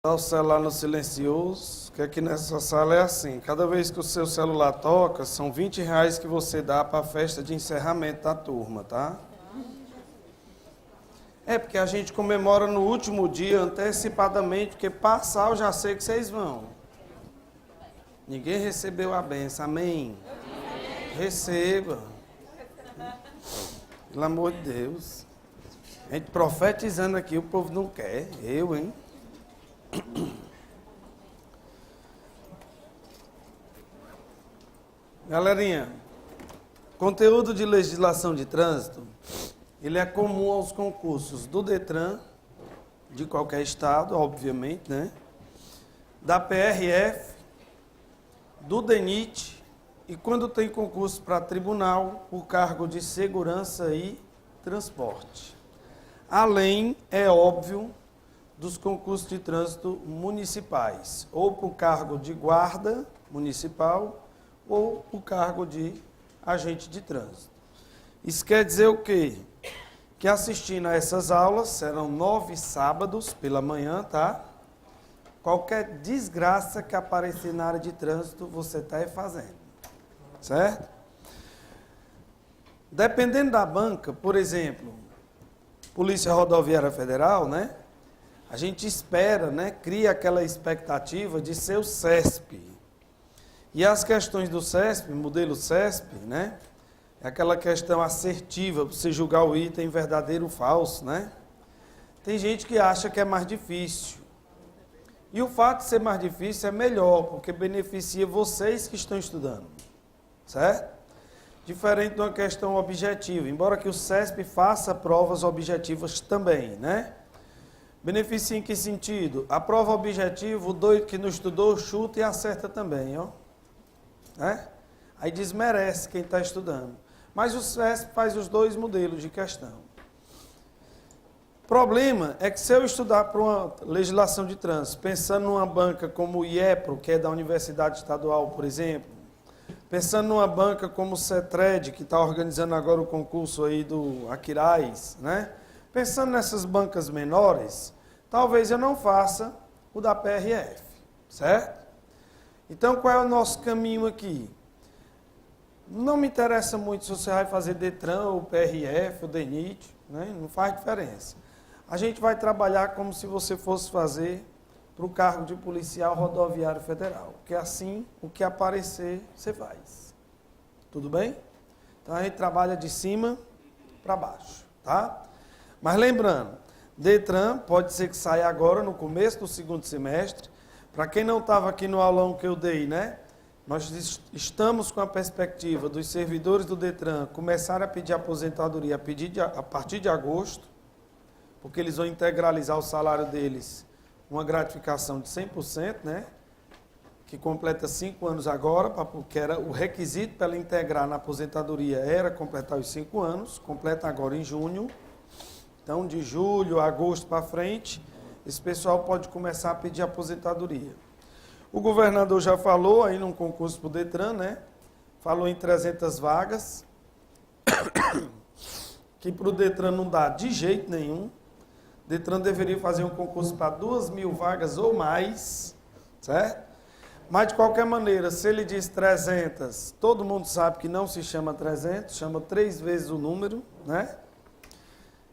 O celular no silencioso, que aqui nessa sala é assim, cada vez que o seu celular toca, são R$ 20 que você dá para a festa de encerramento da turma, tá? É porque a gente comemora no último dia antecipadamente, porque passar eu já sei que vocês vão. Ninguém recebeu a benção, amém? Receba. Pelo amor de Deus. A gente profetizando aqui, o povo não quer, eu, hein? Galerinha, conteúdo de legislação de trânsito, ele é comum aos concursos do Detran, de qualquer estado, obviamente, né? Da PRF, do DENIT, e quando tem concurso para tribunal, o cargo de segurança e transporte. Além, é óbvio, dos concursos de trânsito municipais, ou para o cargo de guarda municipal, ou o cargo de agente de trânsito. Isso quer dizer o quê? Que assistindo a essas aulas, serão 9 sábados pela manhã, tá? Qualquer desgraça que aparecer na área de trânsito, você está fazendo, certo? Dependendo da banca, por exemplo, Polícia Rodoviária Federal, né? A gente espera, né? Cria aquela expectativa de ser o CESP. E as questões do CESP, modelo CESP, né? É aquela questão assertiva, para você julgar o item verdadeiro ou falso, né? Tem gente que acha que é mais difícil. E o fato de ser mais difícil é melhor, porque beneficia vocês que estão estudando, certo? Diferente de uma questão objetiva, embora que o CESP faça provas objetivas também, né? Beneficia em que sentido? A prova objetiva, o doido que não estudou, chuta e acerta também, ó. Né? Aí desmerece quem está estudando. Mas o CESP faz os dois modelos de questão. O problema é que se eu estudar para uma legislação de trânsito, pensando numa banca como o IEPRO, que é da Universidade Estadual, por exemplo, pensando numa banca como o CETRED, que está organizando agora o concurso aí do Aquiraz, né? Pensando nessas bancas menores, talvez eu não faça o da PRF, certo? Então, qual é o nosso caminho aqui? Não me interessa muito se você vai fazer Detran, ou PRF, ou DENIT, né? Não faz diferença. A gente vai trabalhar como se você fosse fazer para o cargo de policial rodoviário federal, que assim, o que aparecer, você faz. Tudo bem? Então, a gente trabalha de cima para baixo, tá? Mas lembrando, Detran pode ser que saia agora, no começo do segundo semestre. Para quem não estava aqui no aulão que eu dei, né? Nós estamos com a perspectiva dos servidores do Detran começarem a pedir aposentadoria a partir de agosto, porque eles vão integralizar o salário deles, uma gratificação de 100%, né? Que completa 5 anos agora, porque era o requisito para ela integrar na aposentadoria era completar os 5 anos, completa agora em junho. Então, de julho, agosto para frente, esse pessoal pode começar a pedir aposentadoria. O governador já falou aí num concurso para o Detran, né? Falou em 300 vagas, que para o Detran não dá de jeito nenhum. O Detran deveria fazer um concurso para 2.000 vagas ou mais, certo? Mas, de qualquer maneira, se ele diz 300, todo mundo sabe que não se chama 300, chama 3 vezes o número, né?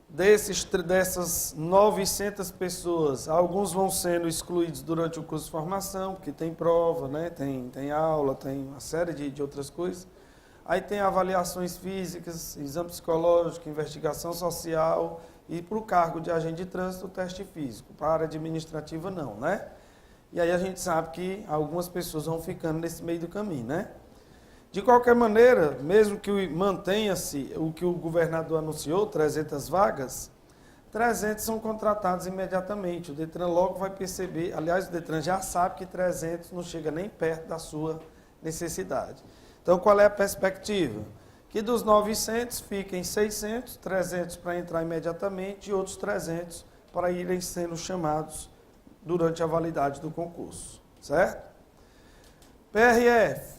Dessas 900 pessoas, alguns vão sendo excluídos durante o curso de formação, porque tem prova, né? tem aula, tem uma série de outras coisas. Aí tem avaliações físicas, exame psicológico, investigação social e para o cargo de agente de trânsito, o teste físico. Para a área administrativa, não, né? E aí a gente sabe que algumas pessoas vão ficando nesse meio do caminho, né? De qualquer maneira, mesmo que mantenha-se o que o governador anunciou, 300 vagas, 300 são contratados imediatamente. O Detran logo vai perceber, aliás, o Detran já sabe que 300 não chega nem perto da sua necessidade. Então, qual é a perspectiva? Que dos 900 fiquem 600, 300 para entrar imediatamente e outros 300 para irem sendo chamados durante a validade do concurso, certo? PRF.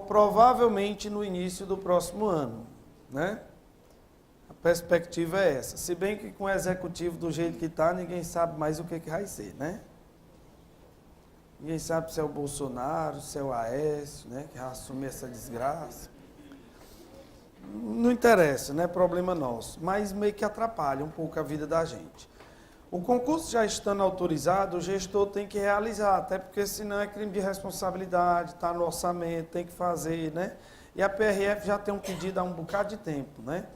Provavelmente no início do próximo ano, né? A perspectiva é essa. Se bem que com o executivo do jeito que está, ninguém sabe mais o que vai ser, né? Ninguém sabe se é o Bolsonaro, se é o Aécio, né, que vai assumir essa desgraça. Não interessa, não é problema nosso, mas meio que atrapalha um pouco a vida da gente. O concurso já estando autorizado, o gestor tem que realizar, até porque senão é crime de responsabilidade, está no orçamento, tem que fazer, né? E a PRF já tem um pedido há um bocado de tempo, né?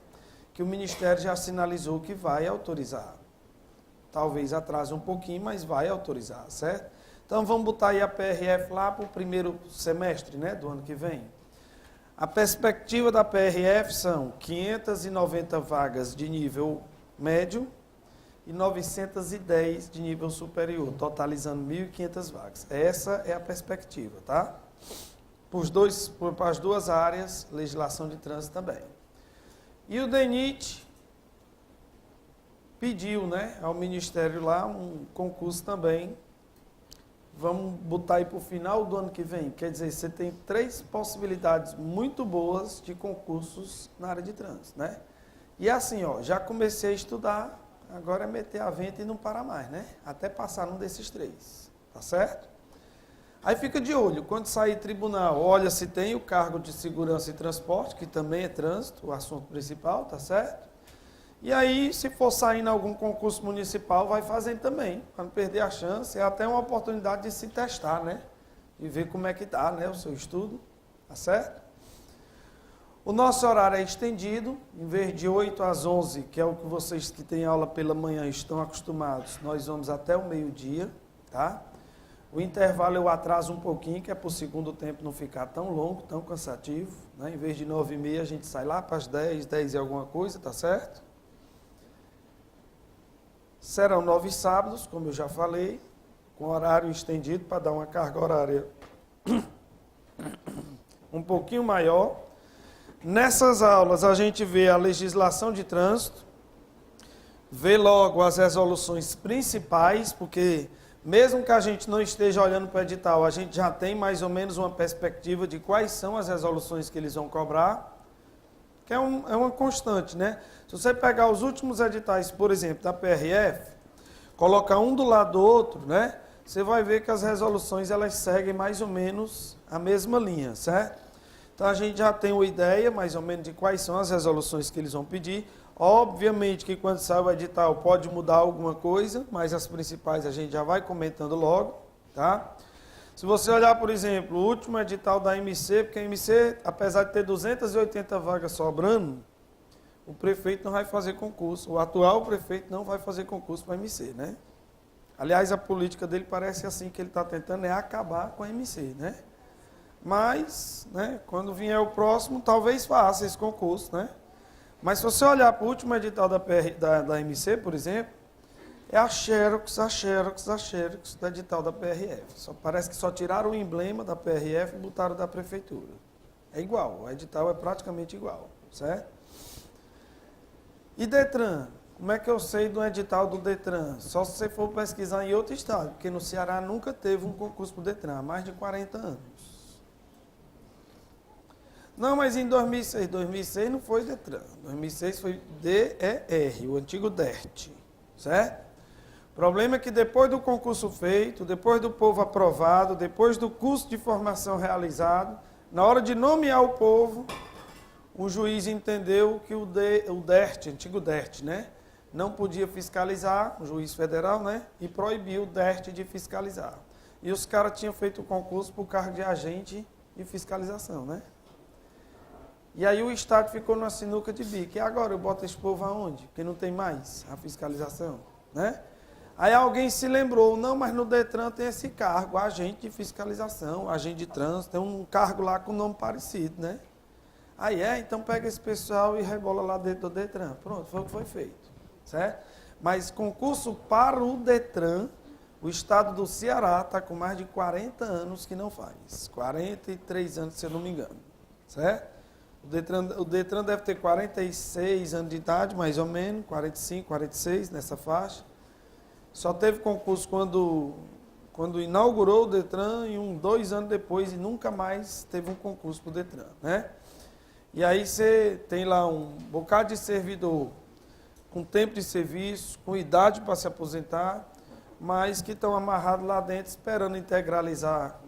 Que o Ministério já sinalizou que vai autorizar. Talvez atrase um pouquinho, mas vai autorizar, certo? Então vamos botar aí a PRF lá para o primeiro semestre, né, do ano que vem. A perspectiva da PRF são 590 vagas de nível médio e 910 de nível superior, totalizando 1.500 vagas. Essa é a perspectiva, tá? Para as duas áreas, legislação de trânsito também. E o DENIT pediu, né, ao Ministério lá um concurso também. Vamos botar aí para o final do ano que vem. Quer dizer, você tem 3 possibilidades muito boas de concursos na área de trânsito, né? E assim, ó, já comecei a estudar, agora é meter a venta e não parar mais, né? Até passar num desses 3, tá certo? Aí fica de olho, quando sair tribunal, olha se tem o cargo de segurança e transporte, que também é trânsito, o assunto principal, tá certo? E aí, se for sair em algum concurso municipal, vai fazendo também, para não perder a chance. É até uma oportunidade de se testar, né? De ver como é que está, né, o seu estudo, tá certo? O nosso horário é estendido, em vez de 8 às 11, que é o que vocês que têm aula pela manhã estão acostumados, nós vamos até o meio-dia, tá? O intervalo eu atraso um pouquinho, que é para o segundo tempo não ficar tão longo, tão cansativo, né? Em vez de 9h30, a gente sai lá para as 10, 10 e alguma coisa, tá certo? Serão 9 sábados, como eu já falei, com horário estendido para dar uma carga horária um pouquinho maior. Nessas aulas a gente vê a legislação de trânsito, vê logo as resoluções principais, porque mesmo que a gente não esteja olhando para o edital, a gente já tem mais ou menos uma perspectiva de quais são as resoluções que eles vão cobrar, que é uma constante, né? Se você pegar os últimos editais, por exemplo, da PRF, colocar um do lado do outro, né? Você vai ver que as resoluções elas seguem mais ou menos a mesma linha, certo? Então a gente já tem uma ideia mais ou menos de quais são as resoluções que eles vão pedir. Obviamente que quando sai o edital pode mudar alguma coisa, mas as principais a gente já vai comentando logo, tá? Se você olhar, por exemplo, o último edital da MC, porque a MC, apesar de ter 280 vagas sobrando, o prefeito não vai fazer concurso, o atual prefeito não vai fazer concurso para a MC, né? Aliás, a política dele parece assim, que ele está tentando acabar com a MC, né? Mas, né, quando vier o próximo, talvez faça esse concurso, né? Mas se você olhar para o último edital da MC, por exemplo, é a Xerox do edital da PRF. Parece que só tiraram o emblema da PRF e botaram da prefeitura. É igual, o edital é praticamente igual, certo? E Detran? Como é que eu sei do edital do Detran? Só se você for pesquisar em outro estado, porque no Ceará nunca teve um concurso para o Detran, há mais de 40 anos. Não, mas em 2006 não foi Detran. 2006 foi DER, o antigo DERT, certo? O problema é que depois do concurso feito, depois do povo aprovado, depois do curso de formação realizado, na hora de nomear o povo, o juiz entendeu que o DERT, antigo DERT, né, não podia fiscalizar, o juiz federal, né, e proibiu o DERT de fiscalizar. E os caras tinham feito o concurso por cargo de agente de fiscalização, né? E aí o Estado ficou numa sinuca de bico. E agora eu boto esse povo aonde? Porque não tem mais a fiscalização, né? Aí alguém se lembrou, não, mas no Detran tem esse cargo, agente de fiscalização, agente de trânsito, tem um cargo lá com nome parecido, né? Aí então pega esse pessoal e rebola lá dentro do Detran. Pronto, foi o que foi feito, certo? Mas concurso para o Detran, o estado do Ceará está com mais de 40 anos que não faz. 43 anos, se eu não me engano, certo? O Detran deve ter 46 anos de idade, mais ou menos, 45, 46, nessa faixa. Só teve concurso quando inaugurou o Detran e 2 anos depois, e nunca mais teve um concurso para o Detran, né? E aí você tem lá um bocado de servidor com tempo de serviço, com idade para se aposentar, mas que estão amarrados lá dentro esperando integralizar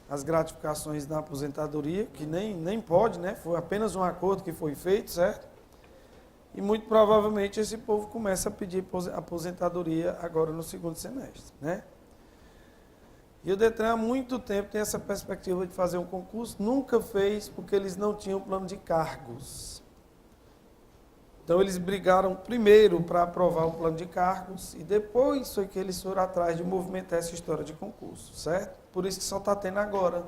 as gratificações da aposentadoria, que nem pode, né? Foi apenas um acordo que foi feito, certo? E muito provavelmente esse povo começa a pedir aposentadoria agora no segundo semestre, né? E o Detran há muito tempo tem essa perspectiva de fazer um concurso, nunca fez porque eles não tinham plano de cargos. Então eles brigaram primeiro para aprovar o plano de cargos e depois foi que eles foram atrás de movimentar essa história de concurso, certo? Por isso que só está tendo agora.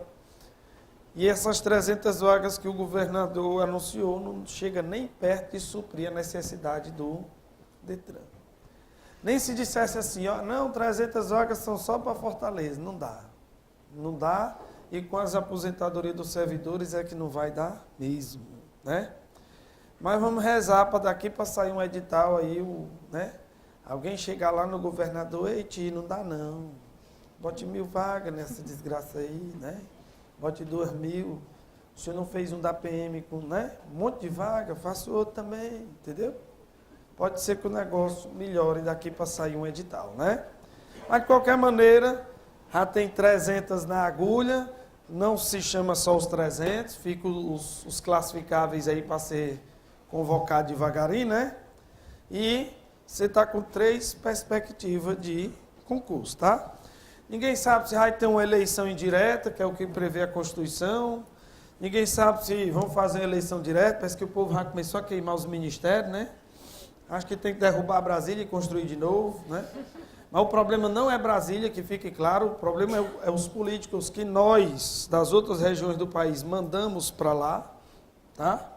E essas 300 vagas que o governador anunciou não chega nem perto de suprir a necessidade do Detran. Nem se dissesse assim, ó, não, 300 vagas são só para Fortaleza. Não dá. Não dá. E com as aposentadorias dos servidores é que não vai dar mesmo, né? Mas vamos rezar para daqui para sair um edital aí, né? Alguém chegar lá no governador, ei, tio, não dá não. Bote 1.000 vagas nessa desgraça aí, né? Bote 2.000. O senhor não fez um da PM com, né? Um monte de vaga, faça outro também, entendeu? Pode ser que o negócio melhore daqui para sair um edital, né? Mas, de qualquer maneira, já tem 300 na agulha, não se chama só os 300, ficam os classificáveis aí para ser convocado devagarinho, né? E você está com 3 perspectivas de concurso, tá? Ninguém sabe se vai ter uma eleição indireta, que é o que prevê a Constituição. Ninguém sabe se vão fazer uma eleição direta, parece que o povo já começou a queimar os ministérios, né? Acho que tem que derrubar Brasília e construir de novo, né? Mas o problema não é Brasília, que fique claro, o problema é os políticos que nós, das outras regiões do país, mandamos para lá, tá?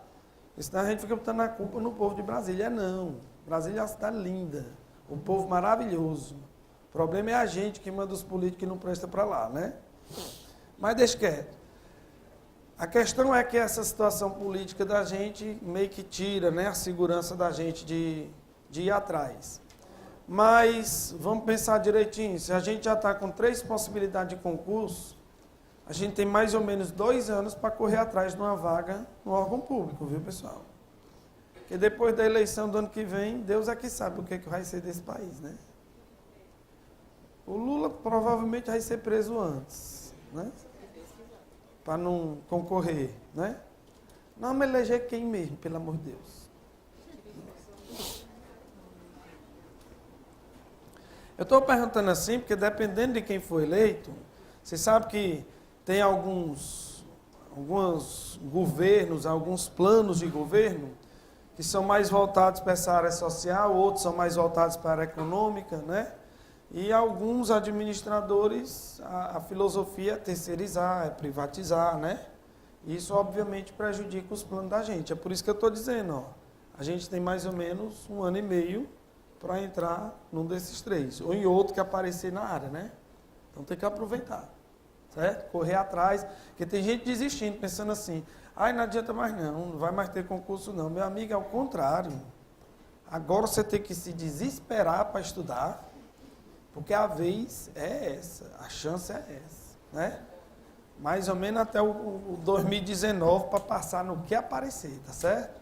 Senão a gente fica botando a culpa no povo de Brasília. Não, Brasília é uma cidade linda, um povo maravilhoso. O problema é a gente que manda os políticos que não presta para lá, né? Mas deixa quieto. A questão é que essa situação política da gente meio que tira, né, a segurança da gente de ir atrás. Mas vamos pensar direitinho, se a gente já está com 3 possibilidades de concurso, a gente tem mais ou menos 2 anos para correr atrás de uma vaga no órgão público, viu, pessoal? Porque depois da eleição do ano que vem, Deus é que sabe o que vai ser desse país, né? O Lula provavelmente vai ser preso antes, né? Para não concorrer, né? Não, mas eleger quem mesmo, pelo amor de Deus. Eu estou perguntando assim, porque dependendo de quem for eleito, você sabe que tem alguns governos, alguns planos de governo, que são mais voltados para essa área social, outros são mais voltados para a área econômica, né? E alguns administradores, a filosofia é terceirizar, é privatizar, né? Isso, obviamente, prejudica os planos da gente. É por isso que eu estou dizendo, ó, a gente tem mais ou menos 1 ano e meio para entrar num desses 3, ou em outro que aparecer na área, né? Então tem que aproveitar, certo? Correr atrás, porque tem gente desistindo, pensando assim, ai, não adianta mais não vai mais ter concurso não. Meu amigo, é o contrário. Agora você tem que se desesperar para estudar, porque a vez é essa, a chance é essa, né? Mais ou menos até o 2019 para passar no que aparecer, tá certo?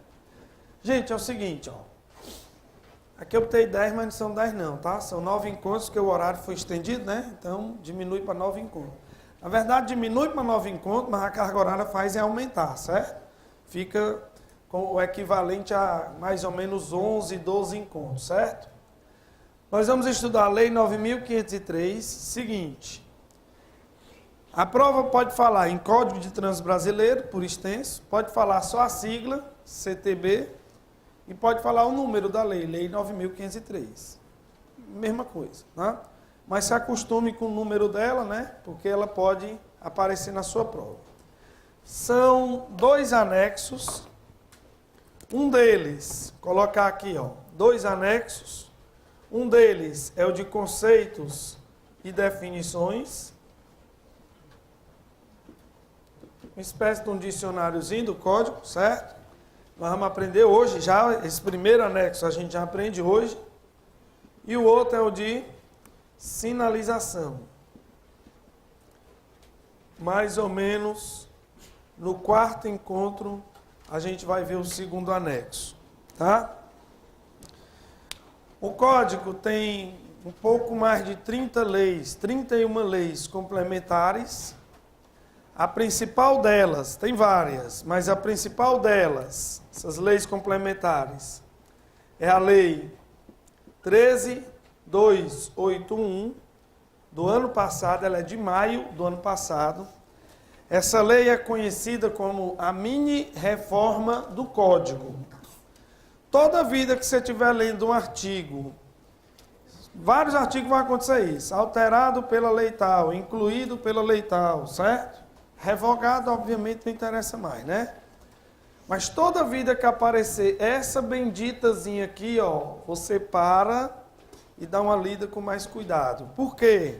Gente, é o seguinte, ó. Aqui eu botei 10, mas não são 10 não, tá? São 9 encontros, porque o horário foi estendido, né? Então, diminui para 9 encontros. Na verdade, diminui para 9 encontros, mas a carga horária faz é aumentar, certo? Fica com o equivalente a mais ou menos 11, 12 encontros, certo? Nós vamos estudar a Lei 9.503, seguinte. A prova pode falar em Código de Trânsito Brasileiro, por extenso, pode falar só a sigla, CTB, e pode falar o número da lei, Lei 9.503. Mesma coisa, né? Mas se acostume com o número dela, né? Porque ela pode aparecer na sua prova. São 2 anexos. Um deles, colocar aqui, ó, 2 anexos. Um deles é o de conceitos e definições. Uma espécie de um dicionáriozinho do código, certo? Nós vamos aprender hoje já, esse primeiro anexo a gente já aprende hoje. E o outro é o de sinalização. Mais ou menos no 4º encontro a gente vai ver o segundo anexo, tá? O código tem um pouco mais de 30 leis, 31 leis complementares. A principal delas, tem várias, mas a principal delas, essas leis complementares, é a Lei 13.281, do ano passado, ela é de maio do ano passado. Essa lei é conhecida como a mini-reforma do Código. Toda vida que você estiver lendo um artigo, vários artigos vão acontecer isso, alterado pela lei tal, incluído pela lei tal, certo? Revogado, obviamente, não interessa mais, né? Mas toda vida que aparecer essa benditazinha aqui, ó, você para e dá uma lida com mais cuidado. Por quê?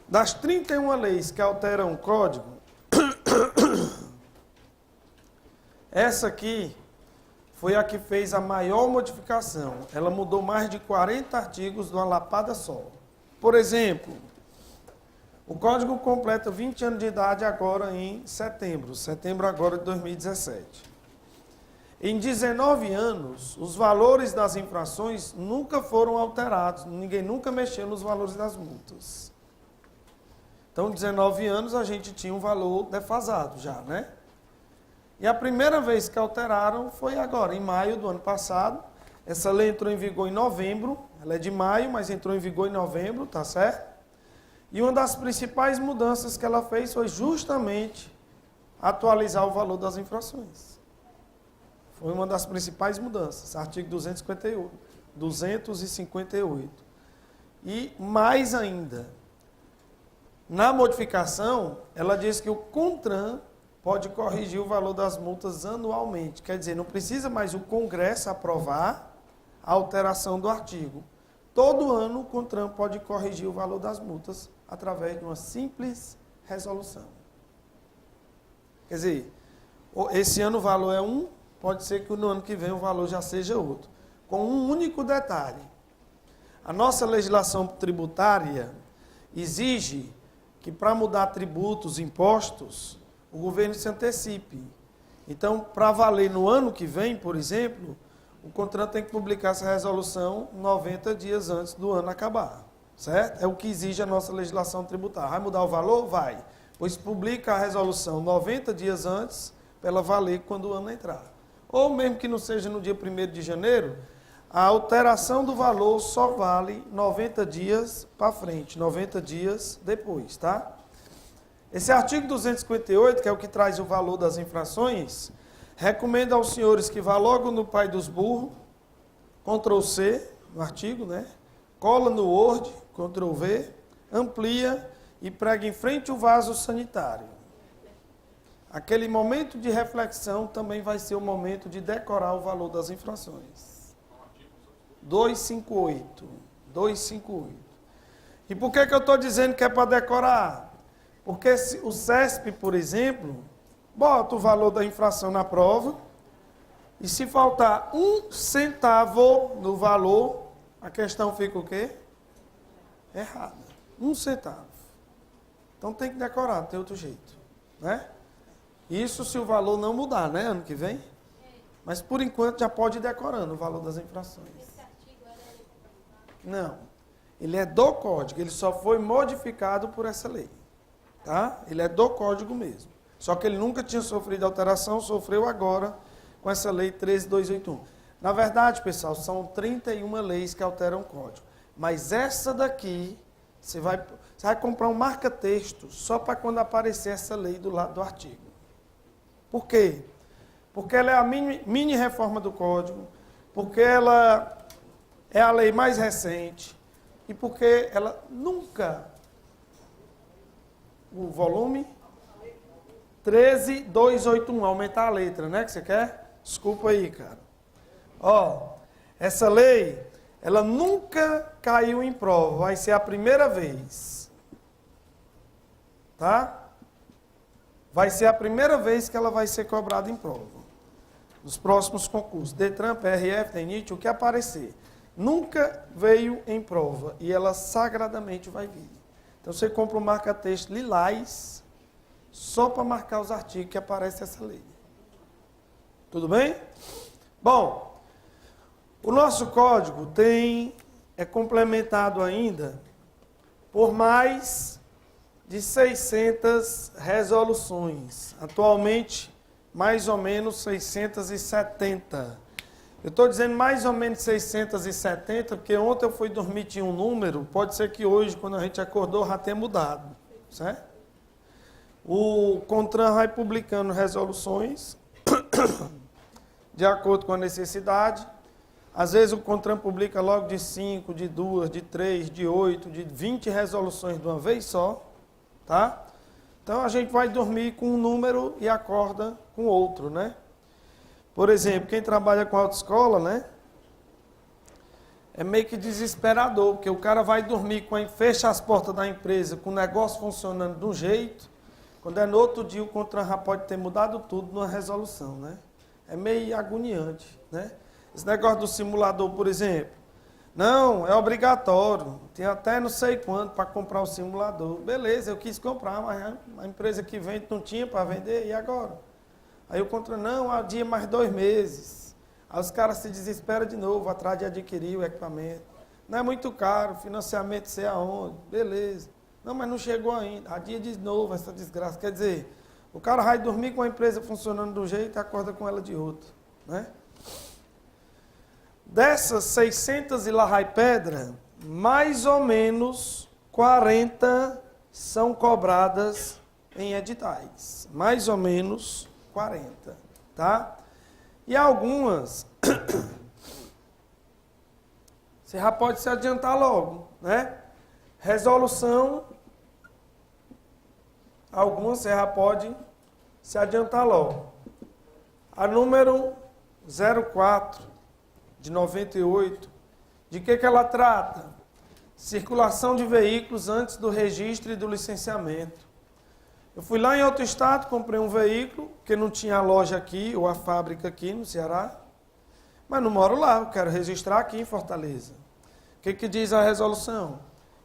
Das 31 leis que alteram o código, essa aqui foi a que fez a maior modificação. Ela mudou mais de 40 artigos de uma lapada só. Por exemplo, o código completa 20 anos de idade agora em setembro agora de 2017. Em 19 anos, os valores das infrações nunca foram alterados, ninguém nunca mexeu nos valores das multas. Então, 19 anos a gente tinha um valor defasado já, né? E a primeira vez que alteraram foi agora, em maio do ano passado. Essa lei entrou em vigor em novembro, ela é de maio, mas entrou em vigor em novembro, tá certo? E uma das principais mudanças que ela fez foi justamente atualizar o valor das infrações. Foi uma das principais mudanças, artigo 258. E mais ainda, na modificação, ela diz que o CONTRAN pode corrigir o valor das multas anualmente. Quer dizer, não precisa mais o Congresso aprovar a alteração do artigo. Todo ano o CONTRAN pode corrigir o valor das multas através de uma simples resolução. Quer dizer, esse ano o valor é um, pode ser que no ano que vem o valor já seja outro. Com um único detalhe. A nossa legislação tributária exige que para mudar tributos, impostos, o governo se antecipe. Então, para valer no ano que vem, por exemplo, o CONTRAN tem que publicar essa resolução 90 dias antes do ano acabar. Certo? É o que exige a nossa legislação tributária. Vai mudar o valor? Vai. Pois publica a resolução 90 dias antes, para ela valer quando o ano entrar. Ou mesmo que não seja no dia 1º de janeiro, a alteração do valor só vale 90 dias para frente, 90 dias depois, tá? Esse artigo 258, que é o que traz o valor das infrações, recomenda aos senhores que vá logo no pai dos burros, Ctrl C, no artigo, né? Cola no Word, Ctrl V, amplia e prega em frente o vaso sanitário. Aquele momento de reflexão também vai ser o momento de decorar o valor das infrações. 258. E por que eu estou dizendo que é para decorar? Porque o CESP, por exemplo, bota o valor da infração na prova e se faltar 1 centavo no valor, a questão fica o quê? Errada. 1 centavo. Então tem que decorar, não tem outro jeito. Né? Isso se o valor não mudar, né? Ano que vem. Mas por enquanto já pode ir decorando o valor das infrações. Esse artigo era Não. Ele é do código, ele só foi modificado por essa lei. Tá? Ele é do código mesmo. Só que ele nunca tinha sofrido alteração, sofreu agora com essa lei 13.281. Na verdade, pessoal, são 31 leis que alteram o código. Mas essa daqui, você vai comprar um marca-texto só para quando aparecer essa lei do lado do artigo. Por quê? Porque ela é a mini reforma do código, porque ela é a lei mais recente e porque ela nunca... O volume 13.281, aumentar a letra, né, que você quer? Desculpa aí, cara. Ó, essa lei, ela nunca caiu em prova, vai ser a primeira vez. Tá? Vai ser a primeira vez que ela vai ser cobrada em prova. Nos próximos concursos, Detran, PRF, DENIT, o que aparecer. Nunca veio em prova e ela sagradamente vai vir. Então você compra um marca-texto lilás só para marcar os artigos que aparece essa lei. Tudo bem? Bom, o nosso código tem é complementado ainda por mais de 600 resoluções. Atualmente, mais ou menos 670. Eu estou dizendo mais ou menos 670, porque ontem eu fui dormir, tinha um número, pode ser que hoje, quando a gente acordou, já tenha mudado, certo? O CONTRAN vai publicando resoluções de acordo com a necessidade. Às vezes o CONTRAN publica logo de 5, de 2, de 3, de 8, de 20 resoluções de uma vez só, tá? Então a gente vai dormir com um número e acorda com outro, né? Por exemplo, quem trabalha com autoescola, né? É meio que desesperador, porque o cara vai dormir, fecha as portas da empresa com o negócio funcionando de um jeito, quando é no outro dia o CONTRAN já pode ter mudado tudo numa resolução, né? É meio agoniante, né? Esse negócio do simulador, por exemplo, não, é obrigatório, tem até não sei quanto para comprar o simulador. Beleza, eu quis comprar, mas a empresa que vende não tinha para vender, e agora? Aí o CONTRAN, não, adia mais 2 meses. Aí os caras se desesperam de novo, atrás de adquirir o equipamento. Não é muito caro, financiamento sei aonde, beleza. Não, mas não chegou ainda, adia de novo essa desgraça. Quer dizer, o cara vai dormir com a empresa funcionando de um jeito e acorda com ela de outro, né? Dessas 600 e lá vai pedra, mais ou menos 40 são cobradas em editais. Mais ou menos 40, tá? E algumas, você já pode se adiantar logo, né? Resolução, algumas você já pode se adiantar logo. A número 04, de 98, de que ela trata? Circulação de veículos antes do registro e do licenciamento. Eu fui lá em outro estado, comprei um veículo, porque não tinha a loja aqui, ou a fábrica aqui no Ceará, mas não moro lá, eu quero registrar aqui em Fortaleza. O que diz a resolução?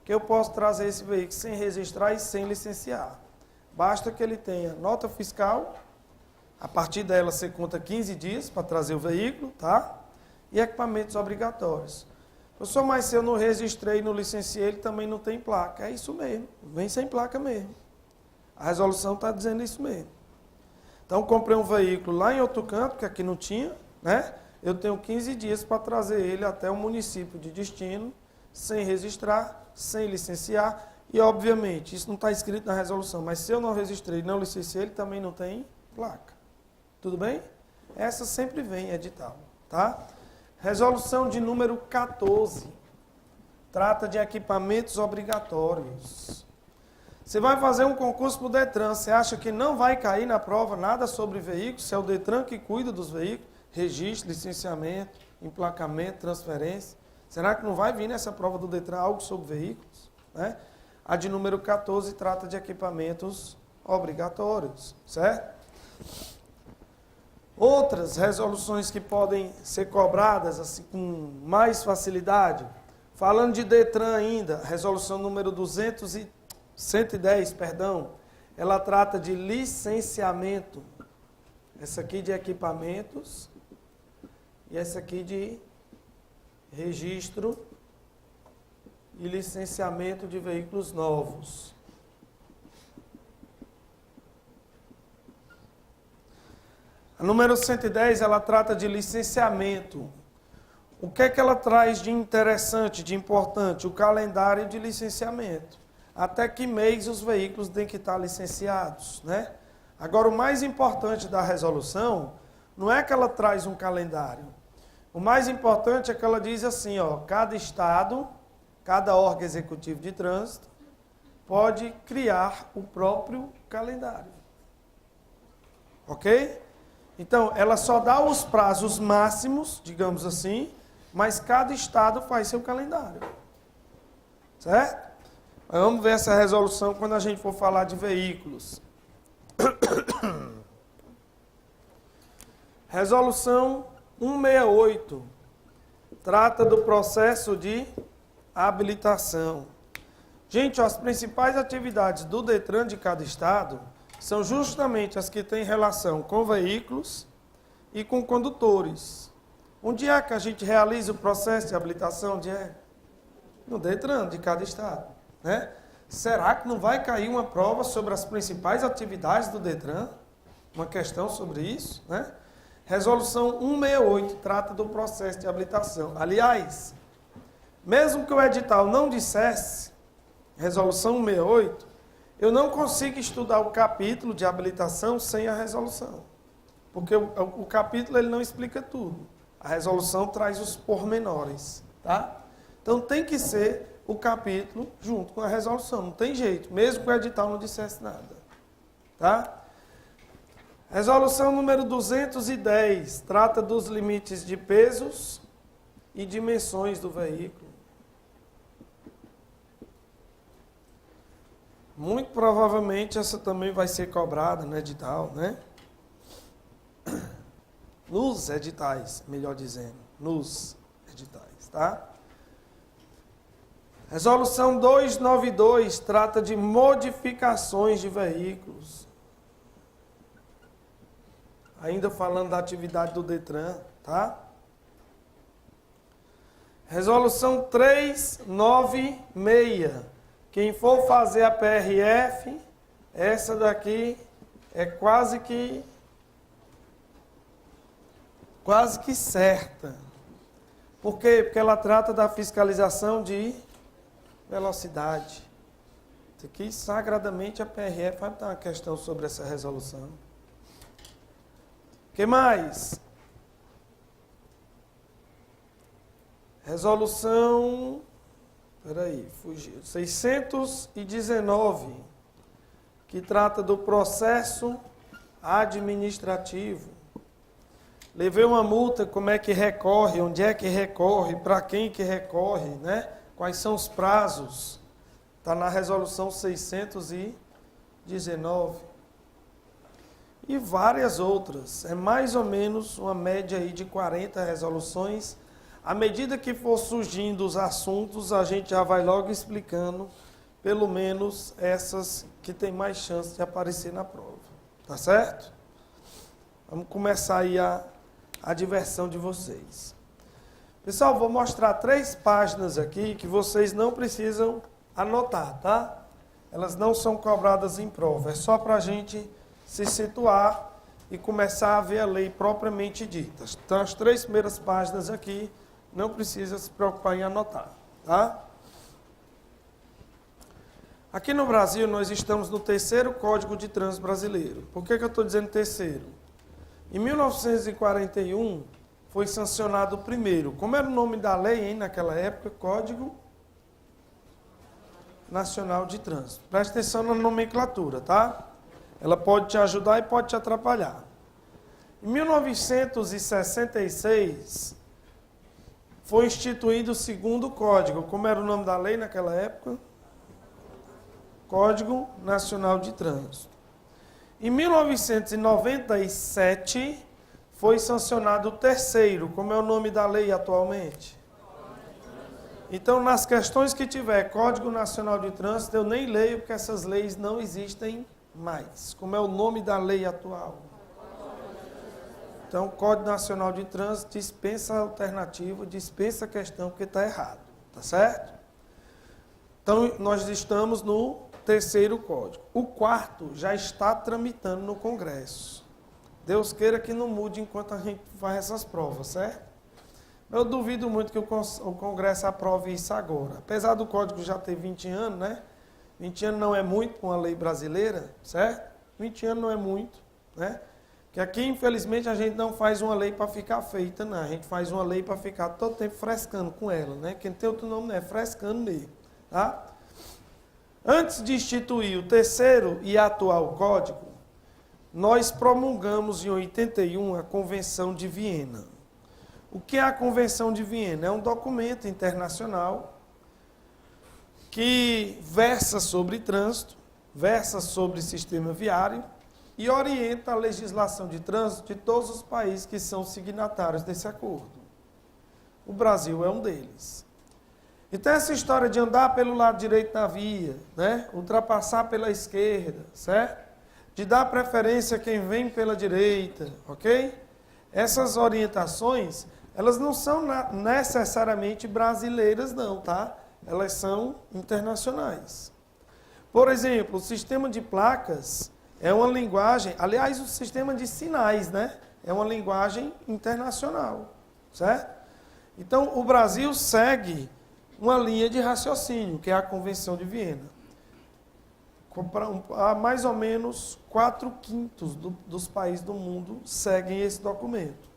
Que eu posso trazer esse veículo sem registrar e sem licenciar. Basta que ele tenha nota fiscal, a partir dela você conta 15 dias para trazer o veículo, tá? E equipamentos obrigatórios. Professor, mas se eu não registrei e não licenciei, ele também não tem placa. É isso mesmo, vem sem placa mesmo. A resolução está dizendo isso mesmo. Então, comprei um veículo lá em outro canto, que aqui não tinha, né? Eu tenho 15 dias para trazer ele até o município de destino, sem registrar, sem licenciar. E, obviamente, isso não está escrito na resolução, mas se eu não registrei e não licenciei, ele também não tem placa. Tudo bem? Essa sempre vem em edital, tá? Resolução de número 14. Trata de equipamentos obrigatórios. Você vai fazer um concurso para o Detran, você acha que não vai cair na prova nada sobre veículos, se é o Detran que cuida dos veículos, registro, licenciamento, emplacamento, transferência. Será que não vai vir nessa prova do Detran algo sobre veículos? Né? A de número 14 trata de equipamentos obrigatórios, certo? Outras resoluções que podem ser cobradas assim, com mais facilidade, falando de Detran ainda, resolução número 110, ela trata de licenciamento, essa aqui de equipamentos e essa aqui de registro e licenciamento de veículos novos. A número 110, ela trata de licenciamento. O que é que ela traz de interessante, de importante? O calendário de licenciamento. Até que mês os veículos têm que estar licenciados, né? Agora, o mais importante da resolução não é que ela traz um calendário. O mais importante é que ela diz assim, ó, cada estado, cada órgão executivo de trânsito pode criar o próprio calendário. Ok? Então, ela só dá os prazos máximos, digamos assim, mas cada estado faz seu calendário. Certo? Mas vamos ver essa resolução quando a gente for falar de veículos. Resolução 168 trata do processo de habilitação. Gente, as principais atividades do Detran de cada estado são justamente as que têm relação com veículos e com condutores. Onde é que a gente realiza o processo de habilitação? Onde é? No DETRAN de cada estado, né? Será que não vai cair uma prova sobre as principais atividades do DETRAN? Uma questão sobre isso, né? Resolução 168 trata do processo de habilitação. Aliás, mesmo que o edital não dissesse, resolução 168, eu não consigo estudar o capítulo de habilitação sem a resolução. Porque o capítulo ele não explica tudo. A resolução traz os pormenores, tá? Então tem que ser o capítulo junto com a resolução, não tem jeito, mesmo que o edital não dissesse nada, tá? Resolução número 210 trata dos limites de pesos e dimensões do veículo. Muito provavelmente essa também vai ser cobrada no edital, né? Nos editais, melhor dizendo, nos editais, tá? Resolução 292 trata de modificações de veículos. Ainda falando da atividade do DETRAN, tá? Resolução 396. Quem for fazer a PRF, essa daqui é quase que certa. Por quê? Porque ela trata da fiscalização de velocidade. Isso aqui, sagradamente, a PRF vai dar uma questão sobre essa resolução. O que mais? Resolução... Peraí, fugiu. 619, que trata do processo administrativo. Levei uma multa, como é que recorre, onde é que recorre, para quem que recorre, né? Quais são os prazos? Está na resolução 619. E várias outras. É mais ou menos uma média aí de 40 resoluções. À medida que for surgindo os assuntos, a gente já vai logo explicando, pelo menos essas que tem mais chance de aparecer na prova. Tá certo? Vamos começar aí a diversão de vocês. Pessoal, vou mostrar 3 páginas aqui que vocês não precisam anotar, tá? Elas não são cobradas em prova. É só para a gente se situar e começar a ver a lei propriamente dita. Então, as 3 primeiras páginas aqui, não precisa se preocupar em anotar, tá? Aqui no Brasil, nós estamos no 3º Código de Trânsito Brasileiro. Por que eu estou dizendo terceiro? Em 1941, foi sancionado o primeiro. Como era o nome da lei, hein, naquela época? Código Nacional de Trânsito. Preste atenção na nomenclatura, tá? Ela pode te ajudar e pode te atrapalhar. Em 1966... foi instituído o 2º Código. Como era o nome da lei naquela época? Código Nacional de Trânsito. Em 1997, foi sancionado o 3º. Como é o nome da lei atualmente? Então, nas questões que tiver Código Nacional de Trânsito, eu nem leio, porque essas leis não existem mais. Como é o nome da lei atual? Então, o Código Nacional de Trânsito dispensa a alternativa, dispensa a questão, porque está errado. Tá certo? Então, nós estamos no 3º Código. O 4º já está tramitando no Congresso. Deus queira que não mude enquanto a gente faz essas provas, certo? Eu duvido muito que o Congresso aprove isso agora. Apesar do Código já ter 20 anos, né? 20 anos não é muito para uma lei brasileira, certo? 20 anos não é muito, né? Que aqui, infelizmente, a gente não faz uma lei para ficar feita, não. A gente faz uma lei para ficar todo tempo frescando com ela, né? Quem tem outro nome, né? Frescando mesmo, tá? Antes de instituir o 3º e atual Código, nós promulgamos em 81 a Convenção de Viena. O que é a Convenção de Viena? É um documento internacional que versa sobre trânsito, versa sobre sistema viário, e orienta a legislação de trânsito de todos os países que são signatários desse acordo. O Brasil é um deles. Então, essa história de andar pelo lado direito da via, né? Ultrapassar pela esquerda, certo? De dar preferência a quem vem pela direita, ok? Essas orientações, elas não são necessariamente brasileiras, não, tá? elas são internacionais. Por exemplo, o sistema de placas é uma linguagem, aliás, o sistema de sinais, né? É uma linguagem internacional, certo? Então, o Brasil segue uma linha de raciocínio, que é a Convenção de Viena. Há mais ou menos 4/5 dos países do mundo seguem esse documento.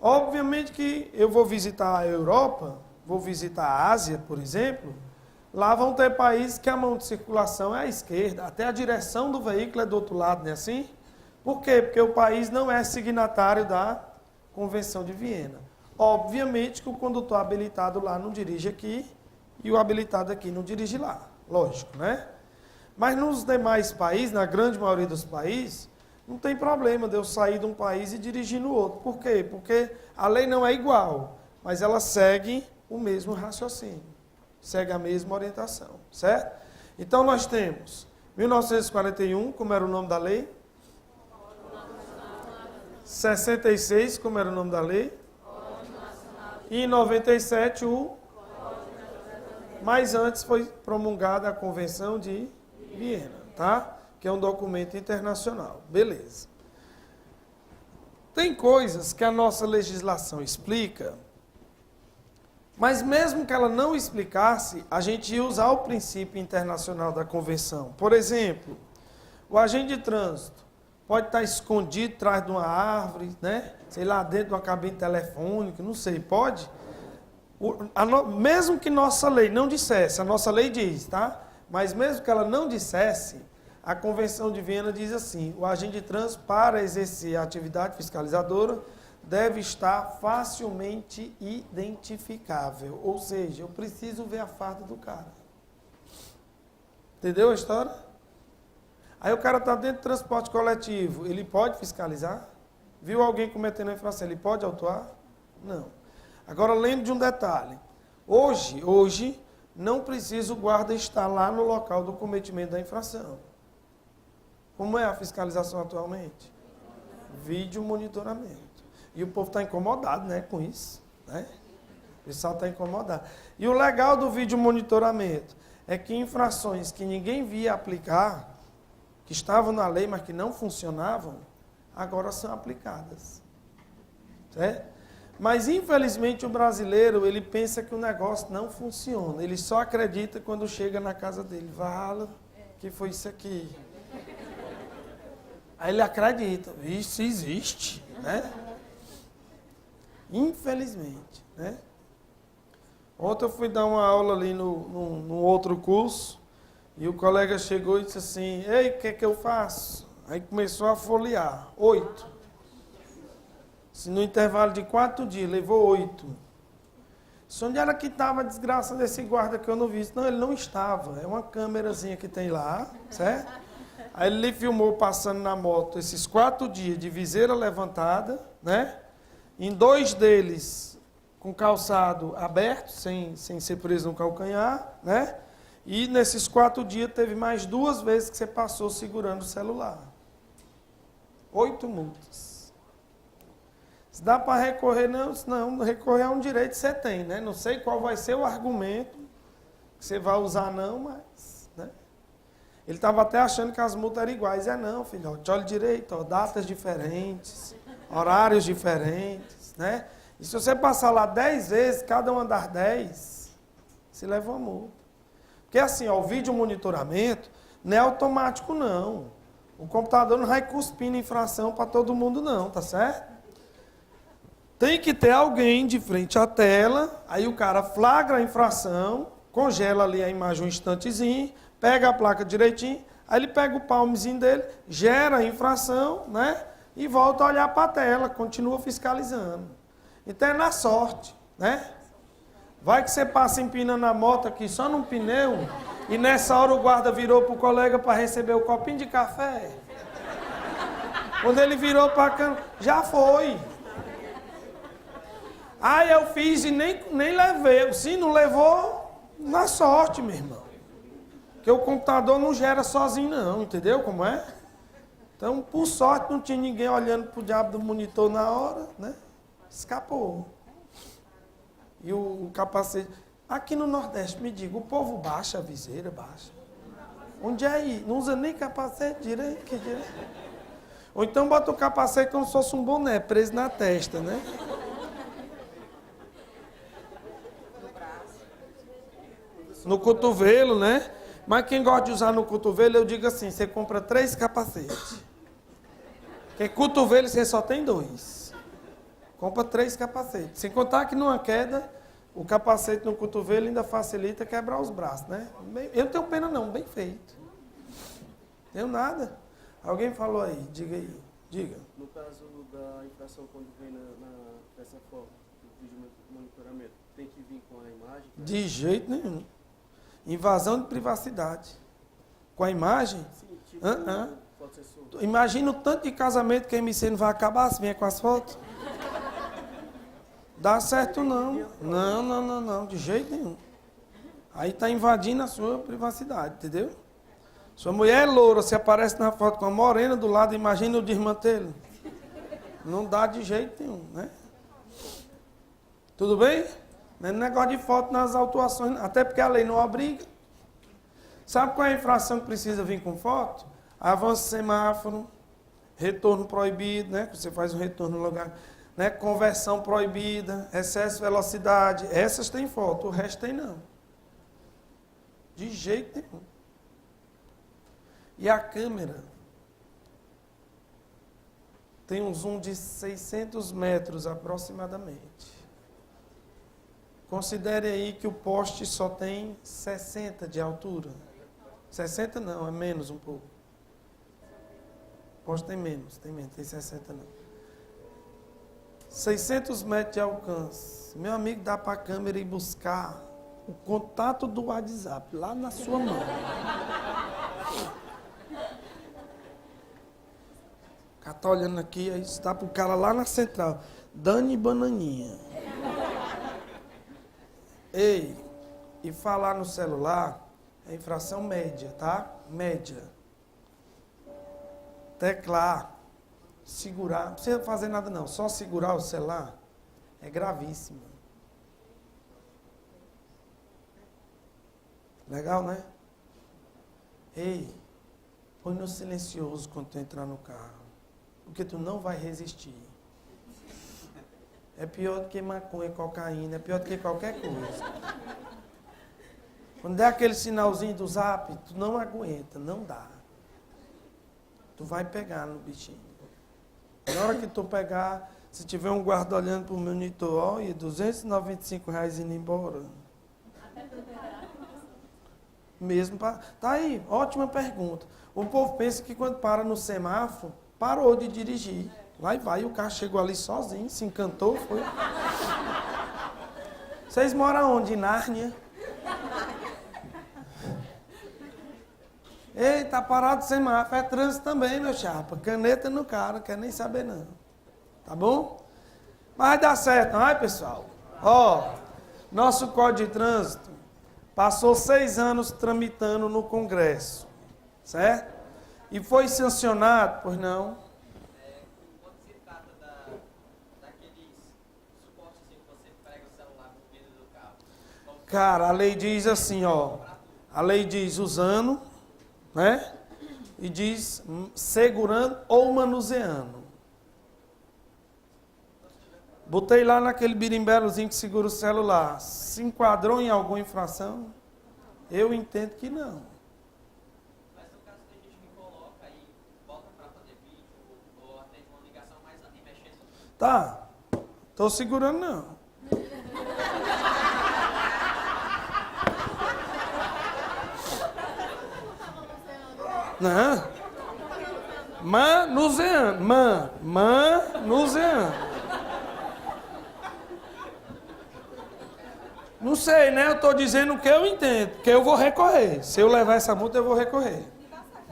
Obviamente que eu vou visitar a Europa, vou visitar a Ásia, por exemplo, lá vão ter países que a mão de circulação é à esquerda, até a direção do veículo é do outro lado, não é assim? Por quê? Porque o país não é signatário da Convenção de Viena. Obviamente que o condutor habilitado lá não dirige aqui e o habilitado aqui não dirige lá, lógico, né? Mas nos demais países, na grande maioria dos países, não tem problema de eu sair de um país e dirigir no outro. Por quê? Porque a lei não é igual, mas ela segue o mesmo raciocínio, segue a mesma orientação, certo? Então nós temos 1941, como era o nome da lei? 66, como era o nome da lei? E em 97, mas antes foi promulgada a Convenção de Viena, tá? Que é um documento internacional. Beleza. Tem coisas que a nossa legislação explica, mas mesmo que ela não explicasse, a gente ia usar o princípio internacional da Convenção. Por exemplo, o agente de trânsito pode estar escondido atrás de uma árvore, né? Sei lá, dentro de uma cabine telefônica, não sei, pode? Mesmo que nossa lei não dissesse, a nossa lei diz, tá? Mas mesmo que ela não dissesse, a Convenção de Viena diz assim, o agente de trânsito, para exercer a atividade fiscalizadora, deve estar facilmente identificável. Ou seja, eu preciso ver a farda do cara. Entendeu a história? Aí o cara está dentro do transporte coletivo, ele pode fiscalizar? Viu alguém cometendo a infração, ele pode autuar? Não. Agora lembre de um detalhe. Hoje, não precisa o guarda estar lá no local do cometimento da infração. Como é a fiscalização atualmente? Vídeo monitoramento. E o povo está incomodado, né, com isso. Né? O pessoal está incomodado. E o legal do vídeo monitoramento é que infrações que ninguém via aplicar, que estavam na lei, mas que não funcionavam, agora são aplicadas. Certo? Mas, infelizmente, o brasileiro, ele pensa que o negócio não funciona. Ele só acredita quando chega na casa dele. Vala, que foi isso aqui? Aí ele acredita. Isso existe, né? Infelizmente, né? Ontem eu fui dar uma aula ali no outro curso e o colega chegou e disse assim, ei, o que eu faço? Aí começou a folhear, 8. Se no intervalo de 4 dias, levou 8. Se onde era que estava a desgraça desse guarda que eu não vi? Não, ele não estava. É uma câmerazinha que tem lá, certo? Aí ele filmou passando na moto esses 4 dias de viseira levantada, né? Em 2 deles com calçado aberto, sem ser preso no calcanhar, né? E nesses 4 dias teve mais 2 vezes que você passou segurando o celular. 8 multas. Se dá para recorrer, não, recorrer é um direito que você tem, né? Não sei qual vai ser o argumento que você vai usar não, mas, né? Ele estava até achando que as multas eram iguais. Não, filhote, olha direito, ó, datas diferentes, horários diferentes, né? E se você passar lá 10 vezes, cada uma das 10, você leva uma multa. Porque assim, ó, o vídeo monitoramento não é automático, não. O computador não vai cuspindo infração para todo mundo, não, tá certo? Tem que ter alguém de frente à tela, aí o cara flagra a infração, congela ali a imagem um instantezinho, pega a placa direitinho, aí ele pega o palmezinho dele, gera a infração, né? E volta a olhar para a tela, continua fiscalizando. Então é na sorte, né? Vai que você passa empinando a moto aqui só num pneu, e nessa hora o guarda virou para o colega para receber o copinho de café. Quando ele virou para cá, já foi. Aí eu fiz e nem levei. Se não levou, na sorte, meu irmão. Porque o computador não gera sozinho não, entendeu como é? Então, por sorte, não tinha ninguém olhando pro diabo do monitor na hora, né? Escapou. E o capacete... Aqui no Nordeste, me diga, o povo baixa a viseira, baixa. Onde é aí? Não usa nem capacete direito, que direito. Ou então bota o capacete como se fosse um boné, preso na testa, né? No cotovelo, né? Mas quem gosta de usar no cotovelo, eu digo assim, você compra 3 capacetes. Porque cotovelo você só tem 2. Compra 3 capacetes. Sem contar que numa queda, o capacete no cotovelo ainda facilita quebrar os braços, né? Eu não tenho pena não, bem feito. Tenho nada. Alguém falou aí, diga aí. Diga. No caso da infração, quando vem dessa forma, do vídeo monitoramento, tem que vir com a imagem? De jeito nenhum. Invasão de privacidade. Com a imagem? Sim, tipo, foto sensor. Imagina o tanto de casamento que a MC não vai acabar se vier com as fotos. Dá certo não. Não, de jeito nenhum. Aí está invadindo a sua privacidade, entendeu? Sua mulher é loura, se aparece na foto com a morena do lado, imagina o desmantelo. Não dá de jeito nenhum, né? Tudo bem? Não é negócio de foto nas autuações, até porque a lei não obriga. Sabe qual é a infração que precisa vir com foto? Avanço semáforo, retorno proibido, né? Você faz um retorno no lugar, né? Conversão proibida, excesso de velocidade. Essas tem foto, o resto tem não. De jeito nenhum. E a câmera tem um zoom de 600 metros aproximadamente. Considere aí que o poste só tem 60 de altura. 60 não, é menos um pouco. O poste tem menos, tem 60 não. 600 metros de alcance. Meu amigo, dá para a câmera ir buscar o contato do WhatsApp lá na sua mão. O cara tá olhando aqui, aí está pro cara lá na central. Dani Bananinha. Ei, e falar no celular é infração média, tá? Média. Teclar, segurar, não precisa fazer nada não, só segurar o celular é gravíssimo. Legal, né? Ei, põe no silencioso quando tu entrar no carro, porque tu não vai resistir. É pior do que maconha, cocaína, é pior do que qualquer coisa. Quando der aquele sinalzinho do zap, tu não aguenta, não dá. Tu vai pegar no bichinho. Na hora que tu pegar, se tiver um guarda olhando pro monitor, olha, R$295 indo embora. Mesmo para... Tá aí, ótima pergunta. O povo pensa que quando para no semáforo, parou de dirigir. Lá e vai, o carro chegou ali sozinho, se encantou, foi. Vocês moram onde? Em Nárnia? Ei, tá parado sem semáforo, é trânsito também, meu chapa. Caneta no cara, não quer nem saber não. Tá bom? Mas vai dar certo, não é, pessoal? Ó, nosso Código de Trânsito passou 6 anos tramitando no Congresso, certo? E foi sancionado, pois não? Cara, a lei diz assim, ó, a lei diz usando, né? E diz segurando ou manuseando. Botei lá naquele birimbelozinho que segura o celular. Se enquadrou em alguma infração? Eu entendo que não. Mas no caso da gente que coloca e bota para fazer vídeo ou atende uma ligação mais ali mexendo. Tá, tô segurando não. Não. Manuseando. Manuseando. Não sei, né? Eu estou dizendo o que eu entendo, porque eu vou recorrer. Se eu levar essa multa, eu vou recorrer.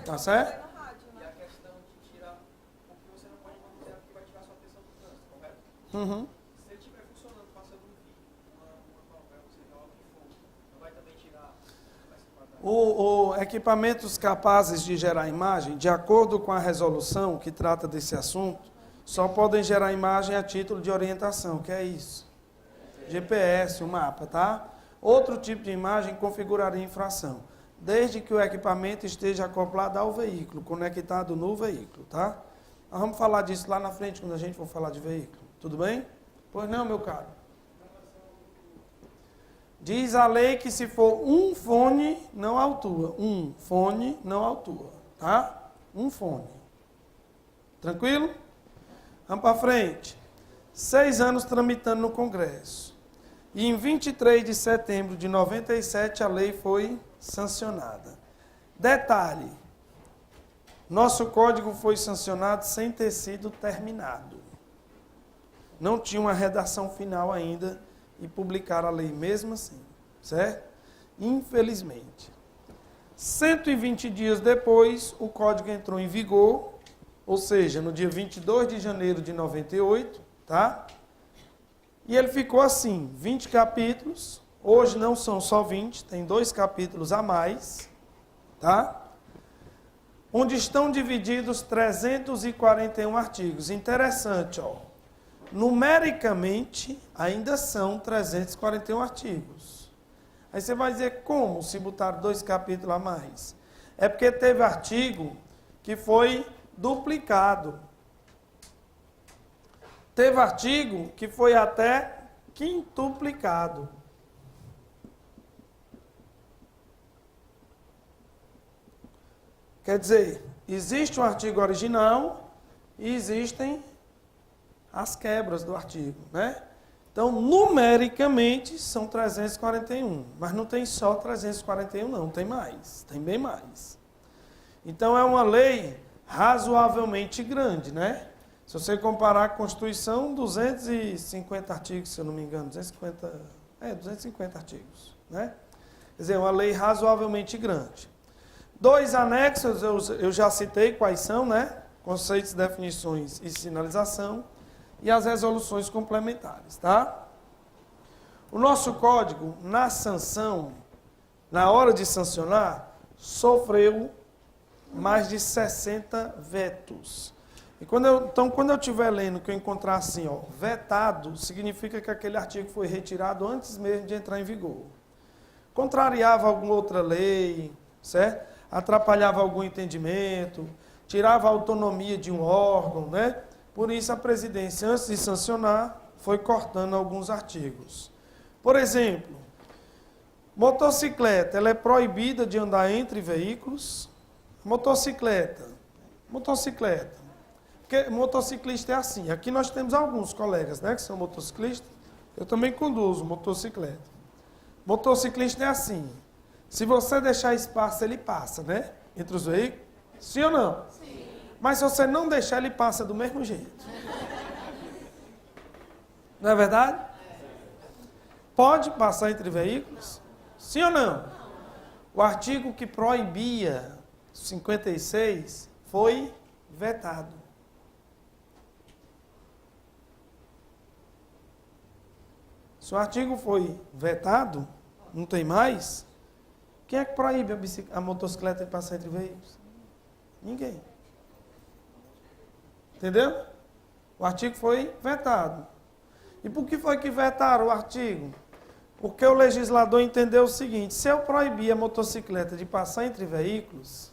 Tá certo? E a questão de tirar, porque você não pode manusear porque vai tirar sua atenção do trânsito, correto? Uhum. Se ele estiver funcionando, passando um vídeo, uma novela, seja lá o que for, não vai também tirar essa quadrada? Equipamentos capazes de gerar imagem, de acordo com a resolução que trata desse assunto, só podem gerar imagem a título de orientação, que é isso. GPS, o mapa, tá? Outro tipo de imagem configuraria infração, desde que o equipamento esteja acoplado ao veículo, conectado no veículo, tá? Nós vamos falar disso lá na frente, quando a gente for falar de veículo. Tudo bem? Pois não, meu caro. Diz a lei que se for um fone, não autua. Um fone, não autua, tá? Um fone. Tranquilo? Vamos para frente. 6 anos tramitando no Congresso. E em 23 de setembro de 97 a lei foi sancionada. Detalhe, nosso código foi sancionado sem ter sido terminado. Não tinha uma redação final ainda e publicaram a lei mesmo assim, certo? Infelizmente. 120 dias depois, o código entrou em vigor, ou seja, no dia 22 de janeiro de 98, tá? E ele ficou assim, 20 capítulos, hoje não são só 20, tem 2 capítulos a mais, tá? Onde estão divididos 341 artigos. Interessante, ó. Numericamente, ainda são 341 artigos. Aí você vai dizer, como se botaram 2 capítulos a mais? É porque teve artigo que foi duplicado. Teve artigo que foi até quintuplicado. Quer dizer, existe um artigo original e existem as quebras do artigo, né? Então, numericamente, são 341. Mas não tem só 341, não. Tem mais. Tem bem mais. Então, é uma lei razoavelmente grande, né? Se você comparar a Constituição, 250 artigos, se eu não me engano. 250 artigos, né? Quer dizer, é uma lei razoavelmente grande. 2 anexos, eu já citei quais são, né? Conceitos, definições e sinalização. E as resoluções complementares, tá? O nosso código, na sanção, na hora de sancionar, sofreu mais de 60 vetos. E quando eu estiver lendo, que eu encontrar assim, ó, vetado, significa que aquele artigo foi retirado antes mesmo de entrar em vigor. Contrariava alguma outra lei, certo? Atrapalhava algum entendimento, tirava a autonomia de um órgão, né? Por isso, a presidência, antes de sancionar, foi cortando alguns artigos. Por exemplo, motocicleta, ela é proibida de andar entre veículos. Motocicleta. Porque motociclista é assim. Aqui nós temos alguns colegas, né, que são motociclistas. Eu também conduzo motocicleta. Motociclista é assim. Se você deixar espaço, ele passa, né? Entre os veículos. Sim ou não? Sim. Mas se você não deixar, ele passa do mesmo jeito. Não é verdade? Pode passar entre veículos? Sim ou não? O artigo que proibia 56 foi vetado. Se o artigo foi vetado, não tem mais, quem é que proíbe a motocicleta de passar entre veículos? Ninguém. Entendeu? O artigo foi vetado. E por que foi que vetaram o artigo? Porque o legislador entendeu o seguinte: se eu proibir a motocicleta de passar entre veículos,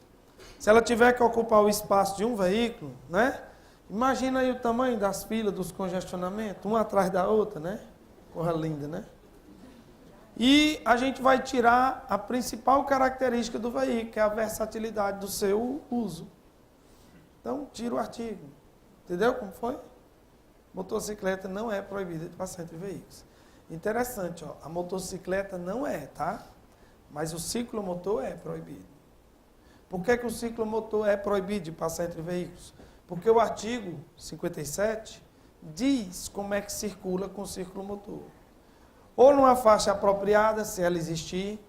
se ela tiver que ocupar o espaço de um veículo, né? Imagina aí o tamanho das filas, dos congestionamentos, uma atrás da outra, né? Porra linda, né? E a gente vai tirar a principal característica do veículo, que é a versatilidade do seu uso. Então, tira o artigo. Entendeu como foi? Motocicleta não é proibida de passar entre veículos. Interessante, ó, a motocicleta não é, tá? Mas o ciclomotor é proibido. Por que o ciclomotor é proibido de passar entre veículos? Porque o artigo 57 diz como é que circula com o ciclomotor. Ou numa faixa apropriada, se ela existir,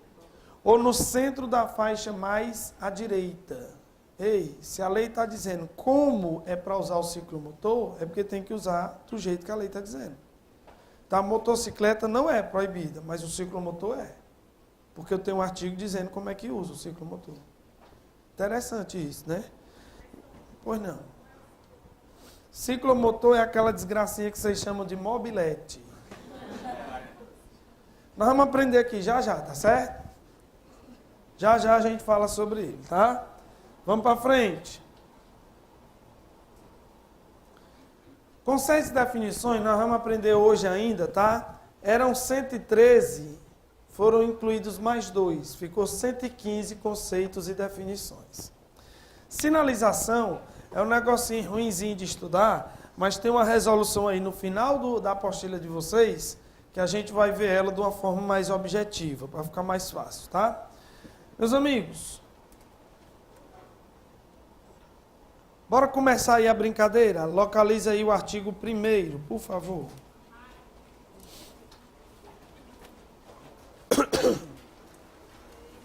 ou no centro da faixa mais à direita. Ei, se a lei está dizendo como é para usar o ciclomotor, é porque tem que usar do jeito que a lei está dizendo. Tá, a motocicleta não é proibida, mas o ciclomotor é. Porque eu tenho um artigo dizendo como é que usa o ciclomotor. Interessante isso, né? Pois não. Ciclomotor é aquela desgracinha que vocês chamam de mobilete. Nós vamos aprender aqui já, tá certo? Já a gente fala sobre ele, tá? Vamos para frente. Conceitos e definições, nós vamos aprender hoje ainda, tá? Eram 113, foram incluídos mais 2. Ficou 115 conceitos e definições. Sinalização é um negocinho ruinzinho de estudar, mas tem uma resolução aí no final da apostila de vocês, que a gente vai ver ela de uma forma mais objetiva, para ficar mais fácil, tá? Meus amigos, bora começar aí a brincadeira? Localiza aí o artigo 1º, por favor.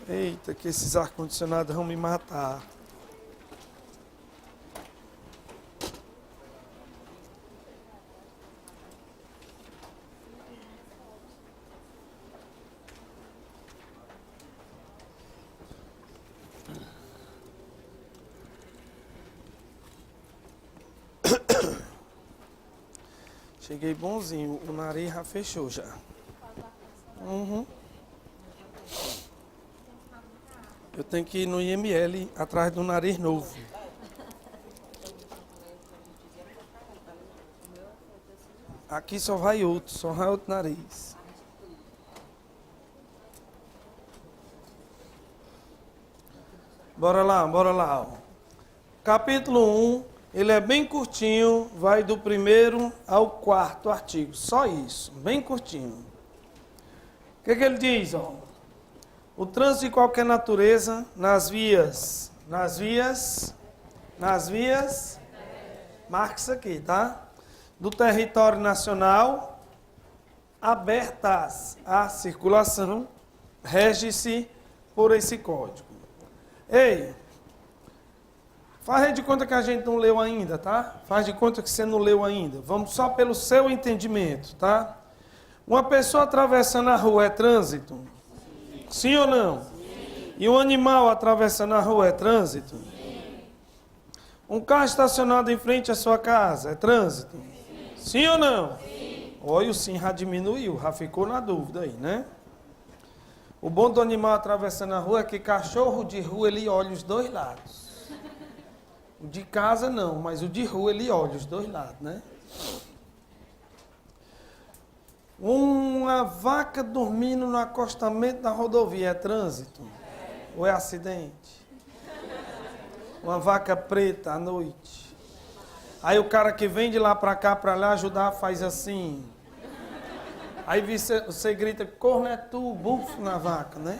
Eita, que esses ar-condicionados vão me matar. Cheguei bonzinho, o nariz já fechou já. Uhum. Eu tenho que ir no IML atrás do nariz novo. Aqui só vai outro nariz. Bora lá. Ó. Capítulo 1, ele é bem curtinho, vai do 1º ao 4º artigo. Só isso, bem curtinho. O que ele diz? Ó? O trânsito de qualquer natureza nas vias, marca isso aqui, tá? Do território nacional, abertas à circulação, rege-se por esse código. Ei, faz de conta que a gente não leu ainda, tá? Faz de conta que você não leu ainda. Vamos só pelo seu entendimento, tá? Uma pessoa atravessando a rua é trânsito? Sim ou não? Sim. E um animal atravessando a rua é trânsito? Sim. Um carro estacionado em frente à sua casa é trânsito? Sim, sim ou não? Sim. Olha, o sim já diminuiu, já ficou na dúvida aí, né? O bom do animal atravessando a rua é que cachorro de rua ele olha os dois lados. O de casa não, mas o de rua ele olha os dois lados, né? Uma vaca dormindo no acostamento da rodovia é trânsito? Ou é acidente? Uma vaca preta à noite. Aí o cara que vem de lá para cá para lá ajudar faz assim. Aí você grita, corno é tu, bufo na vaca, né?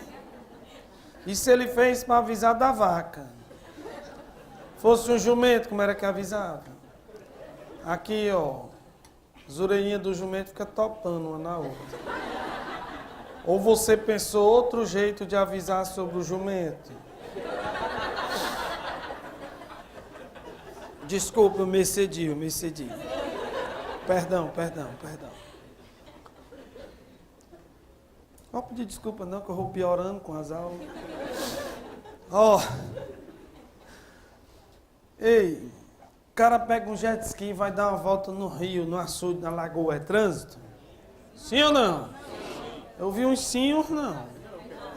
Isso ele fez para avisar da vaca. Fosse um jumento, como era que avisava? Aqui, ó. As orelhinhas do jumento ficam topando uma na outra. Ou você pensou outro jeito de avisar sobre o jumento? Desculpa, eu me excedi. Perdão. Não vou pedir desculpa não, que eu vou piorando com as aulas. Ó. Ei. O cara pega um jet ski e vai dar uma volta no rio, no açude, na lagoa, é trânsito? Sim ou não? Sim. Eu vi uns sim ou não.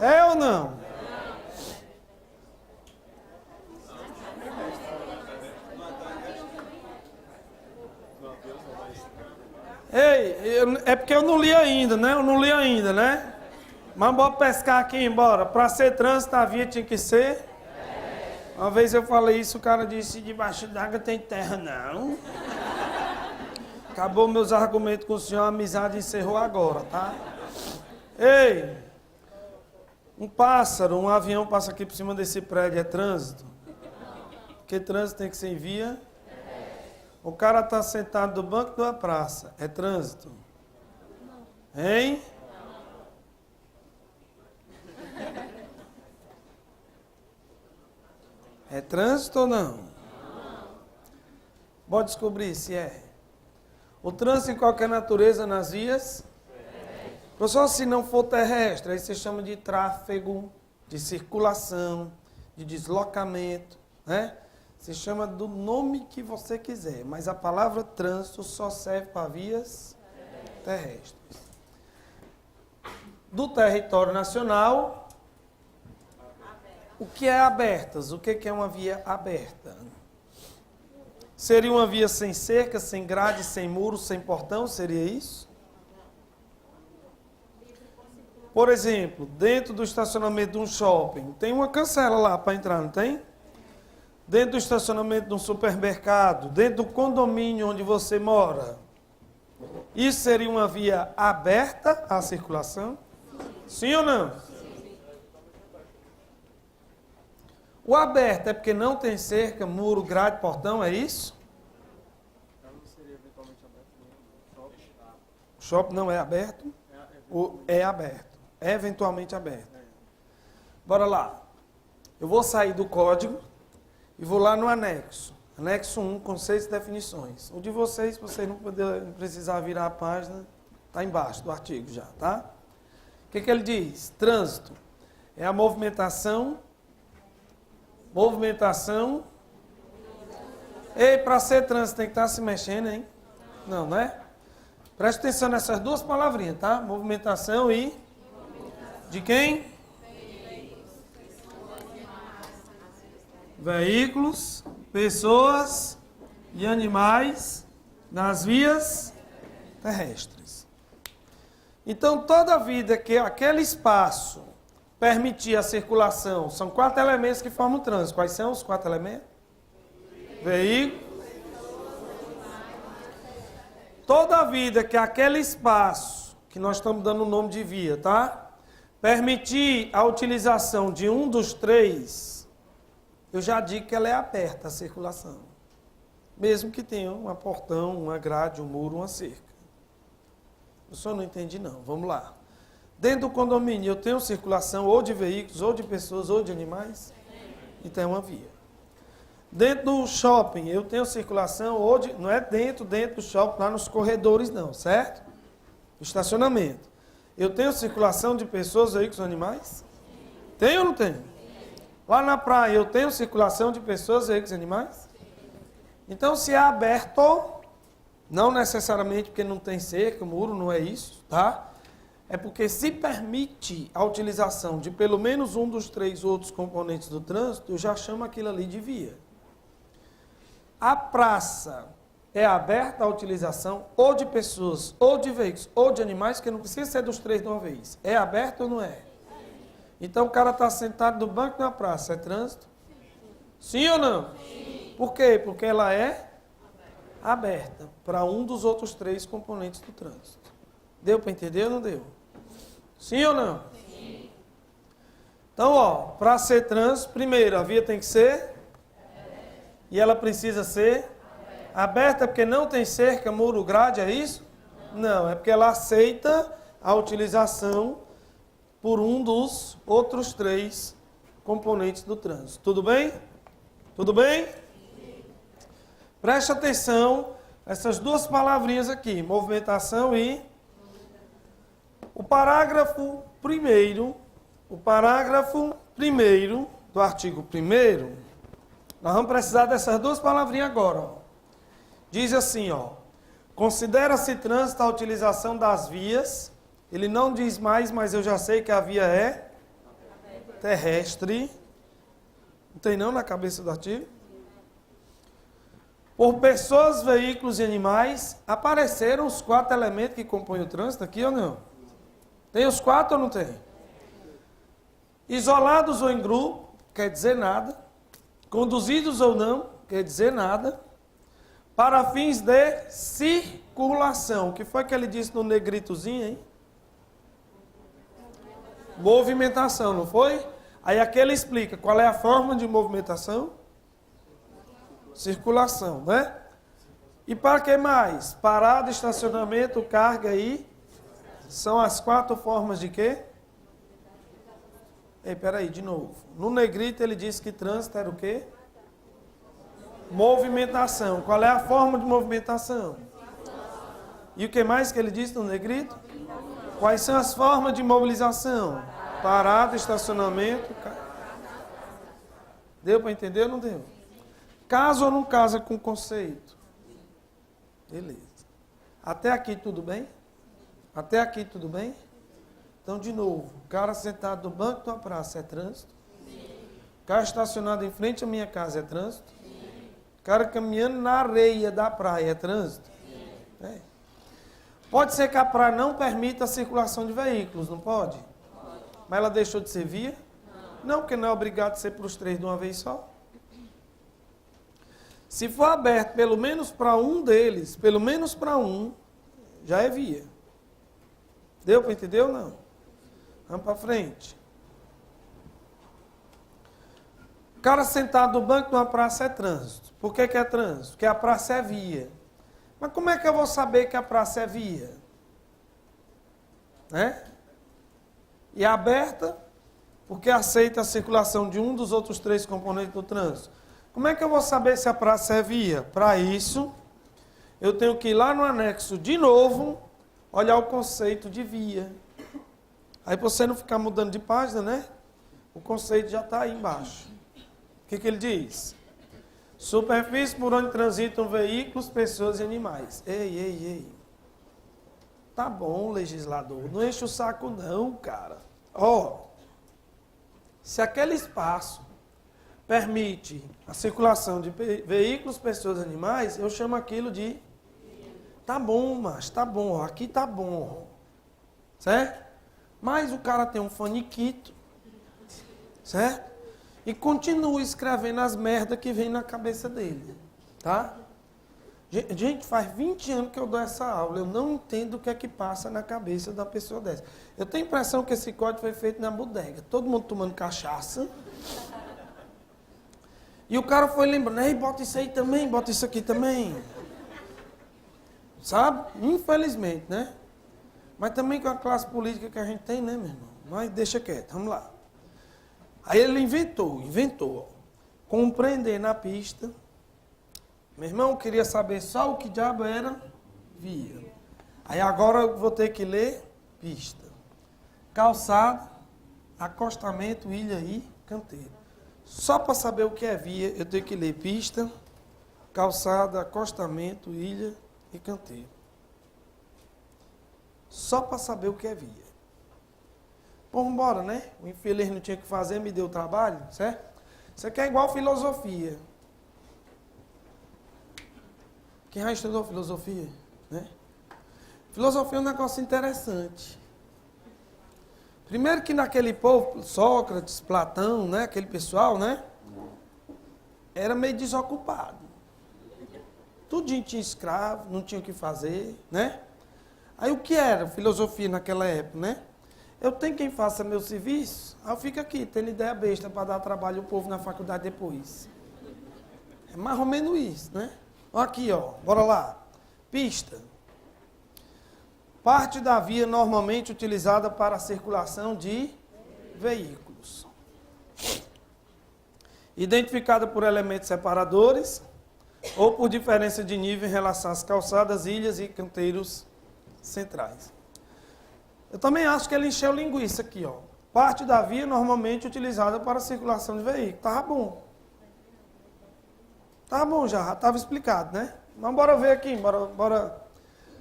É ou não? Ei, é porque eu não li ainda, né? Mas bora pescar aqui embora. Para ser trânsito, a via tinha que ser... Uma vez eu falei isso, o cara disse, debaixo d'água tem terra, não. Acabou meus argumentos com o senhor, a amizade encerrou agora, tá? Ei, um pássaro, um avião passa aqui por cima desse prédio, é trânsito? Porque trânsito tem que ser em via. O cara está sentado no banco da praça, é trânsito? Hein? É trânsito ou não? Pode descobrir se é. O trânsito em qualquer natureza nas vias? Professor, se não for terrestre, aí você chama de tráfego, de circulação, de deslocamento, né? Você chama do nome que você quiser, mas a palavra trânsito só serve para vias terrestres. do território nacional. O que é abertas? O que é uma via aberta? Seria uma via sem cerca, sem grade, sem muro, sem portão? Seria isso? Por exemplo, dentro do estacionamento de um shopping, tem uma cancela lá para entrar, não tem? Dentro do estacionamento de um supermercado, dentro do condomínio onde você mora. Isso seria uma via aberta à circulação? Sim ou não? Sim. O aberto é porque não tem cerca, muro, grade, portão, é isso? Não seria eventualmente aberto. O shopping não é aberto? É aberto. É eventualmente aberto. Bora lá. Eu vou sair do código e vou lá no anexo. Anexo 1, conceitos e definições. O de vocês, vocês não precisar virar a página, está embaixo do artigo já, tá? O que ele diz? Trânsito é a movimentação. Ei, para ser trânsito tem que estar se mexendo, hein? Não, não é? Preste atenção nessas duas palavrinhas, tá? Movimentação e... De quem? Veículos, pessoas e animais nas vias terrestres. Então, toda vida que aquele espaço permitir a circulação, são 4 elementos que formam o trânsito. Quais são os 4 elementos? Veículo. Toda vida que aquele espaço, que nós estamos dando o nome de via, tá? Permitir a utilização de um dos 3, eu já digo que ela é aberta a circulação. Mesmo que tenha um portão, uma grade, um muro, uma cerca. Eu só não entendi não. Vamos lá. Dentro do condomínio eu tenho circulação ou de veículos, ou de pessoas, ou de animais? Então é uma via. Dentro do shopping eu tenho circulação ou de... Não é dentro do shopping, lá nos corredores não, certo? Estacionamento. Eu tenho circulação de pessoas, veículos, animais? Tenho ou não tenho? Lá na praia eu tenho circulação de pessoas, veículos, animais? Então se é aberto, não necessariamente porque não tem cerca, muro, não é isso, tá? É porque se permite a utilização de pelo menos um dos 3 outros componentes do trânsito, eu já chamo aquilo ali de via. A praça é aberta à utilização ou de pessoas, ou de veículos, ou de animais, que não precisa ser dos 3 de uma vez. É aberto ou não é? Então o cara está sentado no banco na praça, é trânsito? Sim ou não? Sim. Por quê? Porque ela é aberta para um dos outros 3 componentes do trânsito. Deu para entender ou não deu? Sim ou não? Sim. Então, ó, para ser trânsito, primeiro, a via tem que ser e ela precisa ser aberta porque não tem cerca, muro, grade, é isso? Não, é porque ela aceita a utilização por um dos outros 3 componentes do trânsito. Tudo bem? Tudo bem? Preste atenção, essas 2 palavrinhas aqui, movimentação e... O parágrafo primeiro do artigo 1º, nós vamos precisar dessas 2 palavrinhas agora, ó. Diz assim, ó, considera-se trânsito a utilização das vias, ele não diz mais, mas eu já sei que a via é terrestre, não tem não na cabeça do artigo? Por pessoas, veículos e animais, apareceram os 4 elementos que compõem o trânsito aqui ou não? Tem os 4 ou não tem? Isolados ou em grupo, quer dizer nada. Conduzidos ou não, quer dizer nada. Para fins de circulação. O que foi que ele disse no negritozinho, hein? Movimentação, não foi? Aí aqui ele explica qual é a forma de movimentação. Circulação, né? E para que mais? Parada, estacionamento, carga e... São as 4 formas de quê? Ei, peraí, de novo. No negrito ele disse que trânsito era o quê? Movimentação. Qual é a forma de movimentação? E o que mais que ele disse no negrito? Quais são as formas de mobilização? Parada, estacionamento. Deu para entender ou não deu? Casa ou não casa com o conceito? Beleza. Até aqui tudo bem? Até aqui tudo bem? Então, de novo, o cara sentado no banco de uma praça é trânsito? O cara estacionado em frente à minha casa é trânsito? O cara caminhando na areia da praia é trânsito? É. Pode ser que a praia não permita a circulação de veículos, não pode? Mas ela deixou de ser via? Não, porque não é obrigado a ser para os três de uma vez só. Se for aberto pelo menos para um deles, pelo menos para um, já é via. Deu para entender ou não? Vamos para frente. O cara sentado no banco de uma praça é trânsito. Por que é trânsito? Porque a praça é via. Mas como é que eu vou saber que a praça é via? Né? E é aberta porque aceita a circulação de um dos outros três componentes do trânsito. Como é que eu vou saber se a praça é via? Para isso, eu tenho que ir lá no anexo de novo, olhar o conceito de via. Aí para você não ficar mudando de página, né? O conceito já está aí embaixo. O que ele diz? Superfície por onde transitam veículos, pessoas e animais. Ei. Tá bom, legislador. Não enche o saco não, cara. Se aquele espaço permite a circulação de veículos, pessoas e animais, eu chamo aquilo de... Tá bom, mas tá bom. Aqui tá bom. Certo? Mas o cara tem um faniquito. Certo? E continua escrevendo as merdas que vem na cabeça dele. Tá? Gente, faz 20 anos que eu dou essa aula. Eu não entendo o que é que passa na cabeça da pessoa dessa. Eu tenho a impressão que esse código foi feito na bodega. Todo mundo tomando cachaça. E o cara foi lembrando, ei, bota isso aí também, bota isso aqui também. Sabe? Infelizmente, né? Mas também com a classe política que a gente tem, né, meu irmão? Mas deixa quieto, vamos lá. Aí ele inventou. Compreender na pista. Meu irmão, queria saber só o que diabo era via. Aí agora eu vou ter que ler pista. Calçada, acostamento, ilha e canteiro. Só para saber o que é via, eu tenho que ler pista, calçada, acostamento, ilha e canteiro. Só para saber o que é via. Pô, vamos embora, né? O infeliz não tinha o que fazer, me deu trabalho, certo? Isso aqui é igual filosofia. Quem já estudou filosofia? Né? Filosofia é um negócio interessante. Primeiro que naquele povo, Sócrates, Platão, né, aquele pessoal, né, era meio desocupado. Tudinho tinha escravo, não tinha o que fazer, né? Aí o que era filosofia naquela época, né? Eu tenho quem faça meu serviço, aí eu fico aqui, tendo ideia besta para dar trabalho ao povo na faculdade depois. É mais ou menos isso, né? Aqui, ó, bora lá. Pista. Parte da via normalmente utilizada para a circulação de veículos. Identificada por elementos separadores ou por diferença de nível em relação às calçadas, ilhas e canteiros centrais. Eu também acho que ele encheu linguiça aqui, ó. Parte da via normalmente utilizada para a circulação de veículos. Tava bom. Tá bom já estava explicado, né? Mas bora ver aqui, bora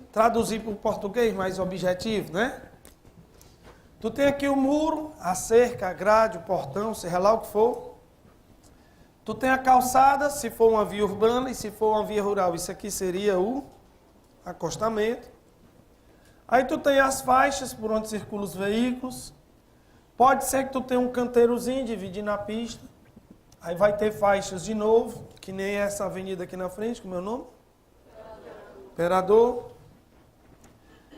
traduzir para o português mais objetivo, né? Tu tem aqui o muro, a cerca, a grade, o portão, seja lá o que for. Tu tem a calçada, se for uma via urbana, e se for uma via rural, isso aqui seria o acostamento. Aí tu tem as faixas por onde circulam os veículos. Pode ser que tu tenha um canteirozinho dividindo a pista. Aí vai ter faixas de novo, que nem essa avenida aqui na frente, como é o nome? Imperador.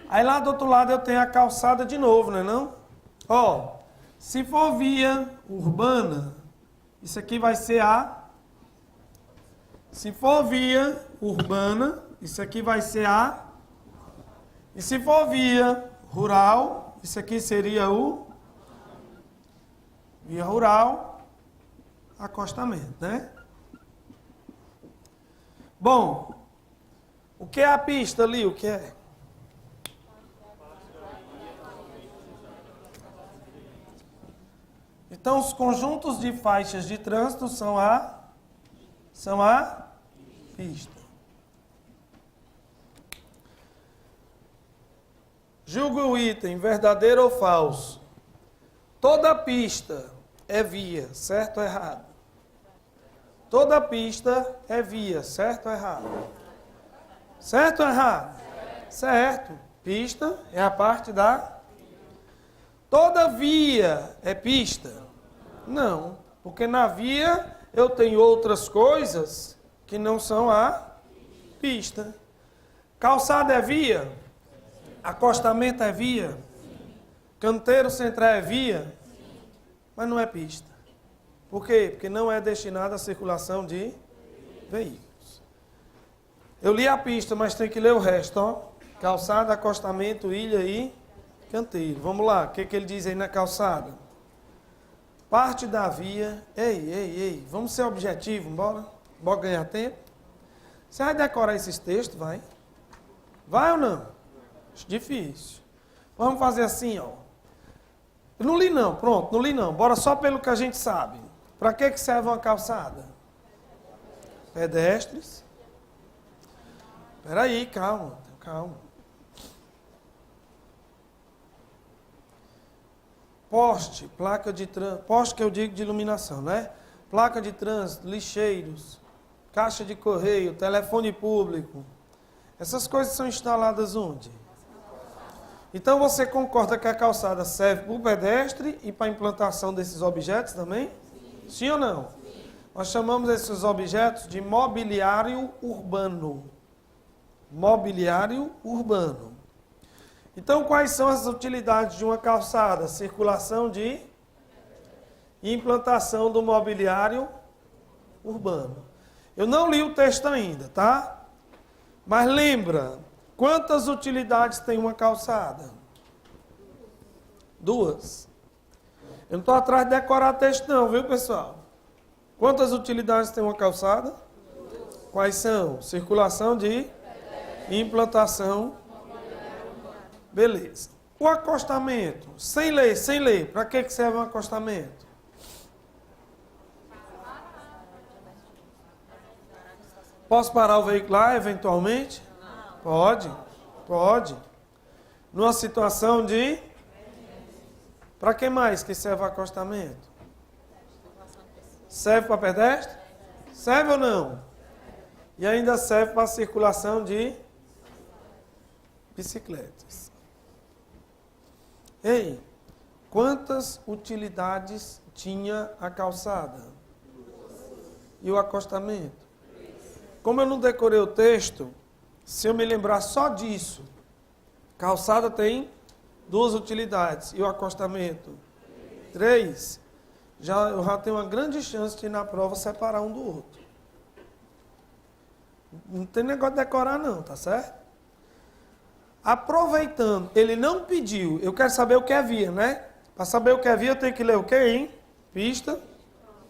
Aí lá do outro lado eu tenho a calçada de novo, não é não? Ó, se for via urbana, isso aqui vai ser a... Se for via urbana, isso aqui vai ser a... E se for via rural, isso aqui seria o... Via rural, acostamento, né? Bom, o que é a pista ali? O que é? Então, os conjuntos de faixas de trânsito são a pista. Julgue o item, verdadeiro ou falso. Toda pista é via, certo ou errado? Toda pista é via, certo ou errado? Certo ou errado? Certo. Pista é a parte da... Toda via é pista? Não, porque na via eu tenho outras coisas que não são a pista. Calçada é via? Acostamento é via? Canteiro central é via? Mas não é pista. Por quê? Porque não é destinada à circulação de veículos. Eu li a pista, mas tem que ler o resto, ó. Calçada, acostamento, ilha e canteiro. Vamos lá, o que ele diz aí na calçada? Parte da via... Ei, vamos ser objetivos, bora? Bora ganhar tempo? Você vai decorar esses textos, vai? Vai ou não? Acho difícil. Vamos fazer assim, ó. Eu não li não, pronto, não li não. Bora só pelo que a gente sabe. Para que serve uma calçada? Pedestres. Espera aí, calma. Poste, placa de trânsito. Poste que eu digo de iluminação, né? Placa de trânsito, lixeiros, caixa de correio, telefone público. Essas coisas são instaladas onde? Então você concorda que a calçada serve para o pedestre e para a implantação desses objetos também? Sim ou não? Nós chamamos esses objetos de mobiliário urbano. Mobiliário urbano. Então quais são as utilidades de uma calçada? Circulação de implantação do mobiliário urbano. Eu não li o texto ainda, tá? Mas lembra, quantas utilidades tem uma calçada? 2. Eu não estou atrás de decorar texto não, viu pessoal? Quantas utilidades tem uma calçada? Quais são? Circulação de implantação. Beleza. O acostamento, sem ler. Para que serve um acostamento? Posso parar o veículo lá, eventualmente? Pode. Numa situação de... Para que mais que serve o acostamento? Serve para pedestre? Serve ou não? E ainda serve para a circulação de bicicletas. Ei, quantas utilidades tinha a calçada? E o acostamento? Como eu não decorei o texto, se eu me lembrar só disso, calçada tem 2 utilidades. E o acostamento? 3. Eu já tenho uma grande chance de na prova separar um do outro. Não tem negócio de decorar não, tá certo? Aproveitando, ele não pediu, eu quero saber o que é via, né? Para saber o que é via, eu tenho que ler o que, hein? Pista,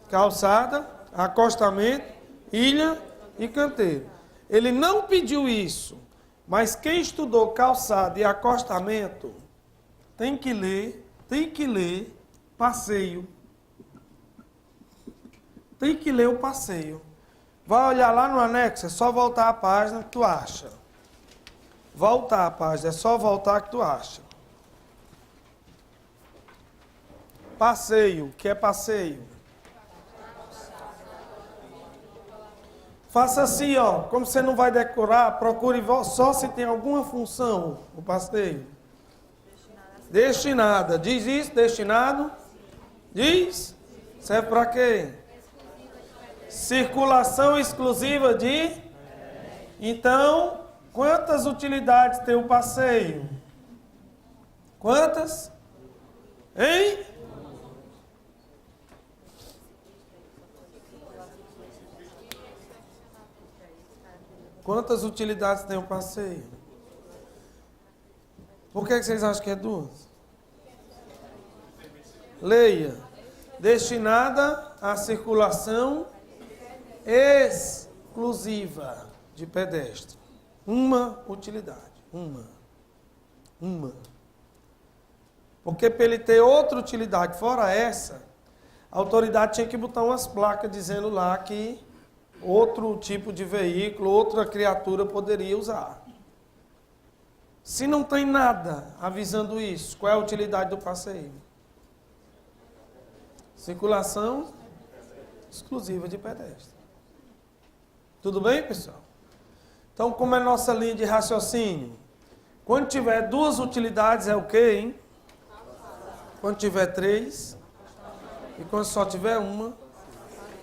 calçada, acostamento, ilha e canteiro. Ele não pediu isso, mas quem estudou calçada e acostamento tem que ler passeio. Tem que ler o passeio. Vai olhar lá no anexo, é só voltar a página que tu acha. Voltar a página, é só voltar que tu acha. Passeio, o que é passeio? Faça assim, ó, como você não vai decorar, procure só se tem alguma função o passeio. Destinada. Diz isso, destinado? Diz? Serve para quê? Circulação exclusiva de... Então, quantas utilidades tem o passeio? Quantas? Hein? Quantas utilidades tem o passeio? Por que vocês acham que é 2? Leia. Destinada à circulação exclusiva de pedestre. Uma utilidade. Uma. Porque para ele ter outra utilidade fora essa, a autoridade tinha que botar umas placas dizendo lá que outro tipo de veículo, outra criatura poderia usar. Se não tem nada avisando isso, qual é a utilidade do passeio? Circulação exclusiva de pedestre. Tudo bem, pessoal? Então, como é nossa linha de raciocínio? Quando tiver duas utilidades, é o quê, hein? Quando tiver três, e quando só tiver uma,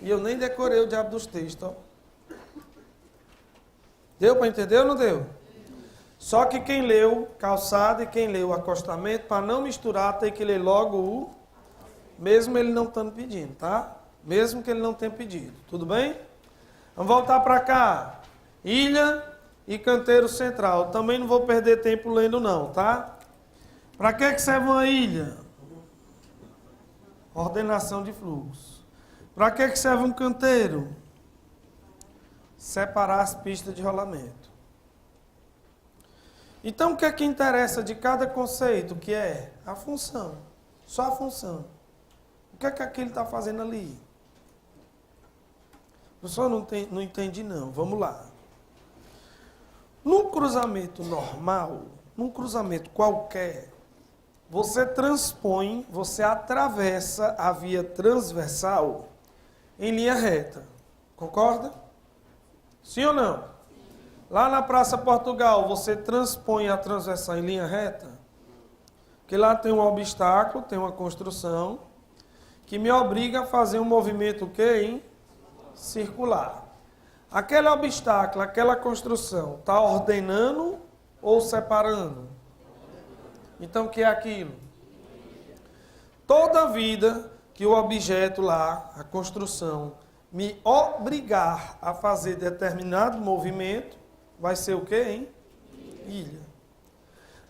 e eu nem decorei o diabo dos textos, ó. Deu para entender ou não deu? Só que quem leu calçada e quem leu acostamento, para não misturar, tem que ler logo o, mesmo ele não estando pedindo, tá? Mesmo que ele não tenha pedido, tudo bem? Vamos voltar para cá. Ilha e canteiro central. Também não vou perder tempo lendo não, tá? Para que serve uma ilha? Ordenação de fluxo. Para que serve um canteiro? Separar as pistas de rolamento. Então, o que é que interessa de cada conceito? Que é a função. Só a função. O que é que aquilo está fazendo ali? O professor não entende não. Vamos lá. Num cruzamento normal, num cruzamento qualquer, você transpõe, você atravessa a via transversal em linha reta. Concorda? Sim ou não? Lá na Praça Portugal, você transpõe a transversal em linha reta? Porque lá tem um obstáculo, tem uma construção, que me obriga a fazer um movimento o quê, hein? Circular. Aquele obstáculo, aquela construção, está ordenando ou separando? Então, o que é aquilo? Toda vida que o objeto lá, a construção, me obrigar a fazer determinado movimento, vai ser o quê, hein? Ilha.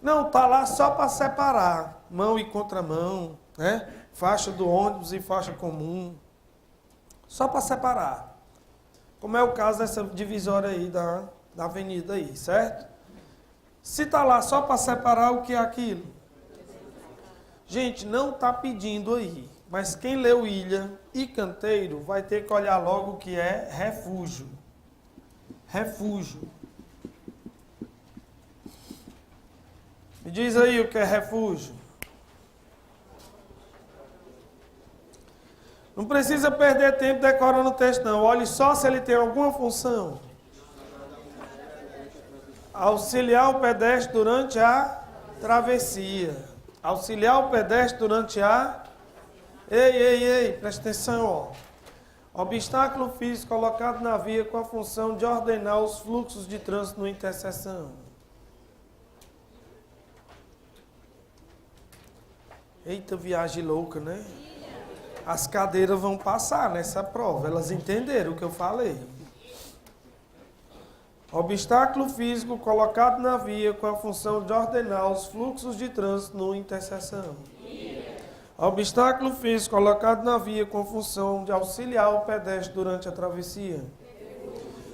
Não, está lá só para separar mão e contramão, né? Faixa do ônibus e faixa comum. Só para separar. Como é o caso dessa divisória aí da avenida aí, certo? Se está lá só para separar, o que é aquilo? Gente, não está pedindo aí. Mas quem leu ilha e canteiro vai ter que olhar logo o que é refúgio. Refúgio. Me diz aí o que é refúgio. Não precisa perder tempo decorando o texto, não. Olhe só se ele tem alguma função. Auxiliar o pedestre durante a travessia. Auxiliar o pedestre durante a... Ei, presta atenção, ó. Obstáculo físico colocado na via com a função de ordenar os fluxos de trânsito no interseção. Eita, viagem louca, né? As cadeiras vão passar nessa prova, elas entenderam o que eu falei. Obstáculo físico colocado na via com a função de ordenar os fluxos de trânsito no interseção. Obstáculo físico colocado na via com função de auxiliar o pedestre durante a travessia.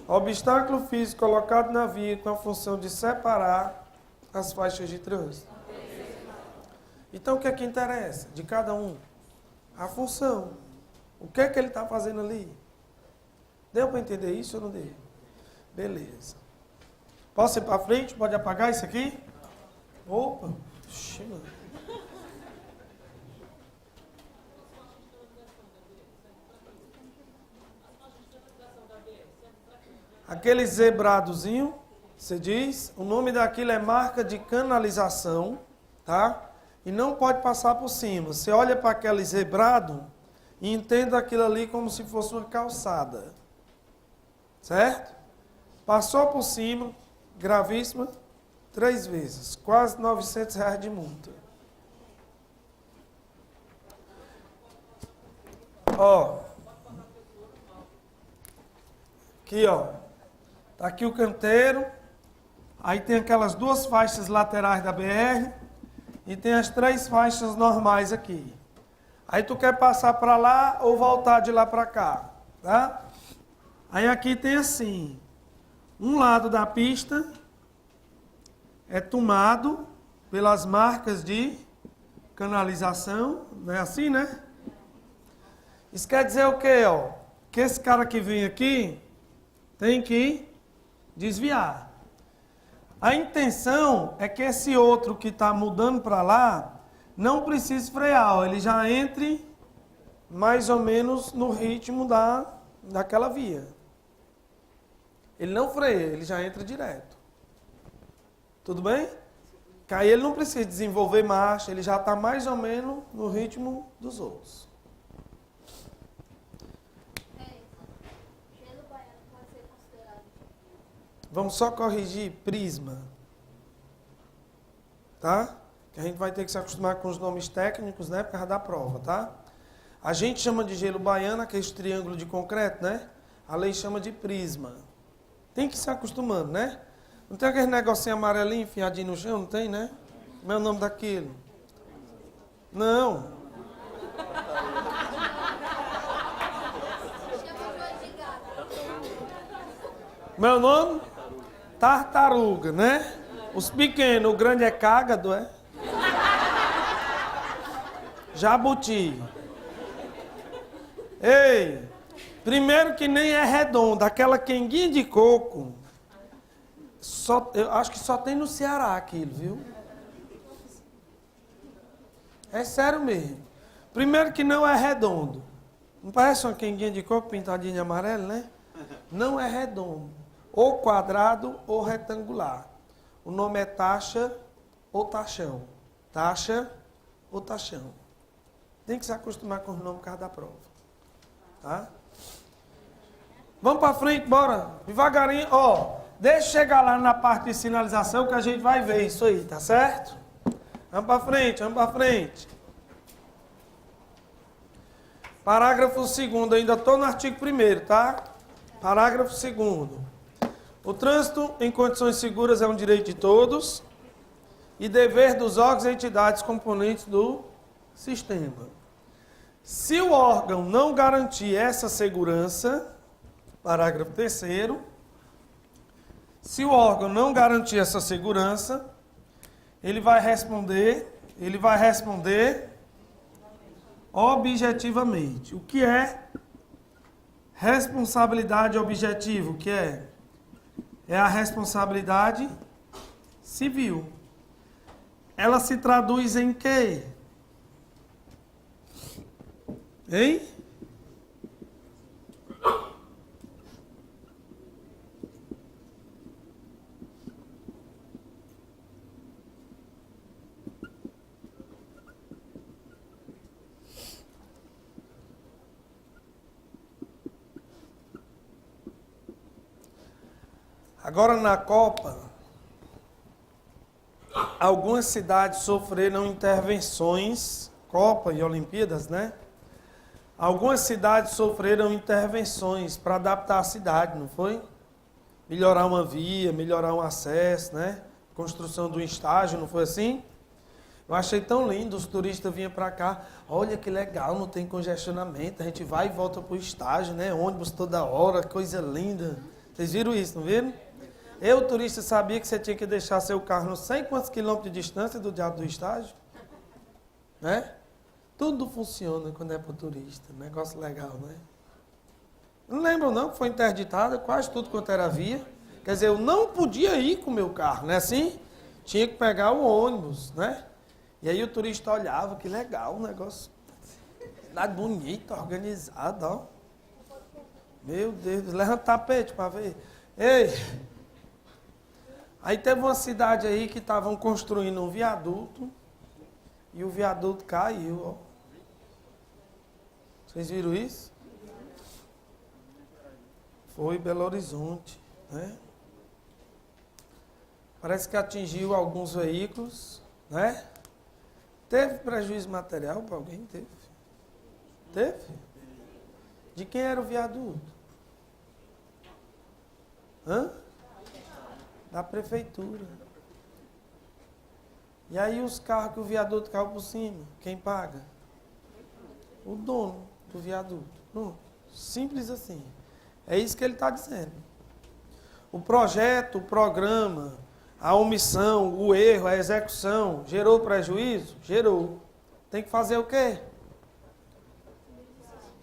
Obstáculo físico colocado na via com a função de separar as faixas de trânsito. Então, o que é que interessa de cada um? A função. O que é que ele está fazendo ali? Deu para entender isso ou não deu? Beleza. Posso ir para frente? Pode apagar isso aqui? Opa! Aquele zebradozinho, você diz, o nome daquilo é marca de canalização, tá? E não pode passar por cima. Você olha para aquele zebrado e entenda aquilo ali como se fosse uma calçada. Certo? Passou por cima, gravíssima, 3 vezes. Quase R$900 de multa. Ó. Aqui, ó. Tá aqui o canteiro. Aí tem aquelas 2 faixas laterais da BR. E tem as 3 faixas normais aqui. Aí tu quer passar para lá ou voltar de lá para cá, tá? Aí aqui tem assim, um lado da pista é tomado pelas marcas de canalização, não é assim, né? Isso quer dizer o quê, ó? Que esse cara que vem aqui tem que desviar. A intenção é que esse outro que está mudando para lá não precise frear, ó, ele já entre mais ou menos no ritmo daquela via. Ele não freia, ele já entra direto. Tudo bem? Que aí ele não precisa desenvolver marcha, ele já está mais ou menos no ritmo dos outros. Gelo baiano pode ser considerado. Vamos só corrigir prisma. Tá? Que a gente vai ter que se acostumar com os nomes técnicos, né? Por causa da prova, tá? A gente chama de gelo baiano, aquele triângulo de concreto, né? A lei chama de prisma. Tem que se acostumando, né? Não tem aquele negocinho amarelinho enfiadinho no chão? Não tem, né? Como é o nome daquilo? Não. Meu nome? Tartaruga, né? Os pequenos, o grande é cágado, é? Jabuti. Ei, primeiro que nem é redondo, aquela quenguinha de coco, eu acho que só tem no Ceará aquilo, viu? É sério mesmo. Primeiro que não é redondo. Não parece uma quenguinha de coco pintadinha de amarelo, né? Não é redondo. Ou quadrado ou retangular. O nome é taxa ou tachão. Taxa ou tachão. Tem que se acostumar com os nomes por causa da prova. Tá? Vamos para frente, bora. Devagarinho. Ó, deixa eu chegar lá na parte de sinalização que a gente vai ver isso aí, tá certo? Vamos para frente, vamos para frente. Parágrafo 2º, ainda estou no artigo 1º, tá? Parágrafo 2º. O trânsito em condições seguras é um direito de todos e dever dos órgãos e entidades componentes do sistema. Se o órgão não garantir essa segurança, parágrafo 3º, se o órgão não garantir essa segurança, ele vai responder objetivamente. O que é responsabilidade objetiva? O que é? É a responsabilidade civil. Ela se traduz em quê? Hein? Agora na Copa, algumas cidades sofreram intervenções, Copa e Olimpíadas, né? Algumas cidades sofreram intervenções para adaptar a cidade, não foi? Melhorar uma via, melhorar um acesso, né? Construção de um estágio, não foi assim? Eu achei tão lindo, os turistas vinham para cá, olha que legal, não tem congestionamento, a gente vai e volta para o estágio, né? Ônibus toda hora, coisa linda. Vocês viram isso, não viram? Eu, turista, sabia que você tinha que deixar seu carro não sei quantos quilômetros de distância do diabo do estágio? Né? Tudo funciona quando é para o turista. Negócio legal, né? Não lembram não que foi interditada quase tudo quanto era via. Quer dizer, eu não podia ir com o meu carro, não é assim? Tinha que pegar o ônibus, né? E aí o turista olhava, que legal o negócio. Cidade bonita, organizada, ó. Meu Deus, levanta tapete para ver. Ei! Aí teve uma cidade aí que estavam construindo um viaduto e o viaduto caiu, ó. Vocês viram isso? Foi Belo Horizonte, né? Parece que atingiu alguns veículos, né? Teve prejuízo material para alguém? Teve? Teve? De quem era o viaduto? Hã? Da prefeitura. E aí os carros que o viaduto caiu por cima, quem paga? O dono do viaduto. Pronto. Simples assim. É isso que ele está dizendo. O projeto, o programa, a omissão, o erro, a execução, gerou prejuízo? Gerou. Tem que fazer o quê?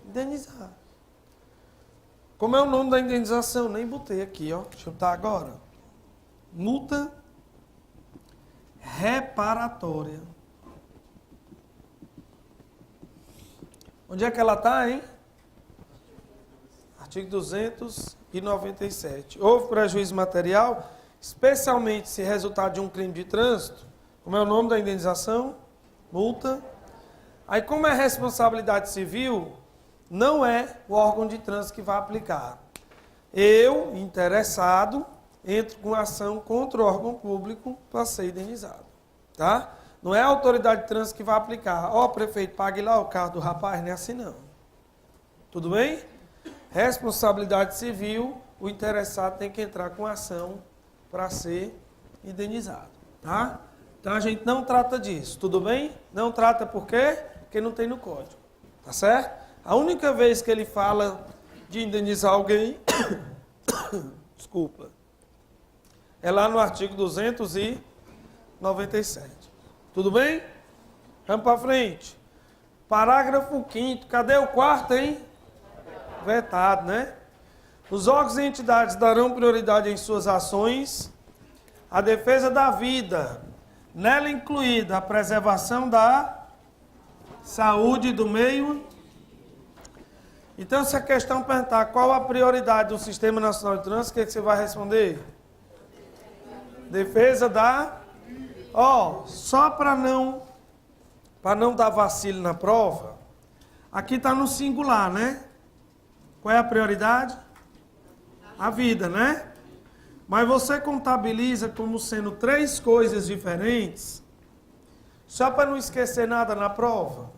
Indenizar. Como é o nome da indenização? Nem botei aqui, ó. Deixa eu botar agora. Multa reparatória. Onde é que ela está, hein? Artigo 297. Houve prejuízo material, especialmente se resultado de um crime de trânsito. Como é o nome da indenização? Multa. Aí, como é responsabilidade civil, não é o órgão de trânsito que vai aplicar. Eu, interessado, entro com ação contra o órgão público para ser indenizado. Tá? Não é a autoridade de trânsito que vai aplicar. Ó, prefeito, pague lá o carro do rapaz, não é assim não. Tudo bem? Responsabilidade civil, o interessado tem que entrar com ação para ser indenizado. Tá? Então a gente não trata disso, tudo bem? Não trata por quê? Porque não tem no código. Tá certo? A única vez que ele fala de indenizar alguém, desculpa, é lá no artigo 297. Tudo bem? Vamos para frente. Parágrafo 5º. Cadê o quarto, hein? Vetado, né? Os órgãos e entidades darão prioridade em suas ações à defesa da vida, nela incluída a preservação da saúde do meio. Então, se a questão perguntar qual a prioridade do Sistema Nacional de Trânsito, o que você vai responder? Defesa da... Ó, só para não dar vacilo na prova, aqui está no singular, né? Qual é a prioridade? A vida, né? Mas você contabiliza como sendo 3 coisas diferentes, só para não esquecer nada na prova.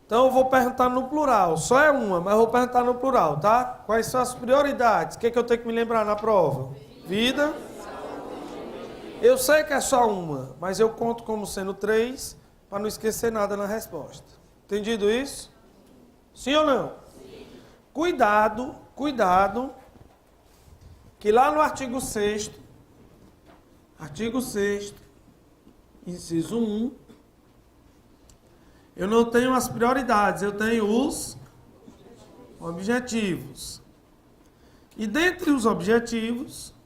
Então eu vou perguntar no plural, só é uma, mas eu vou perguntar no plural, tá? Quais são as prioridades? O que eu tenho que me lembrar na prova? Vida. Eu sei que é só uma, mas eu conto como sendo 3, para não esquecer nada na resposta. Entendido isso? Sim ou não? Sim. Cuidado, que lá no artigo 6º, inciso 1, eu não tenho as prioridades, eu tenho os objetivos. E dentre os objetivos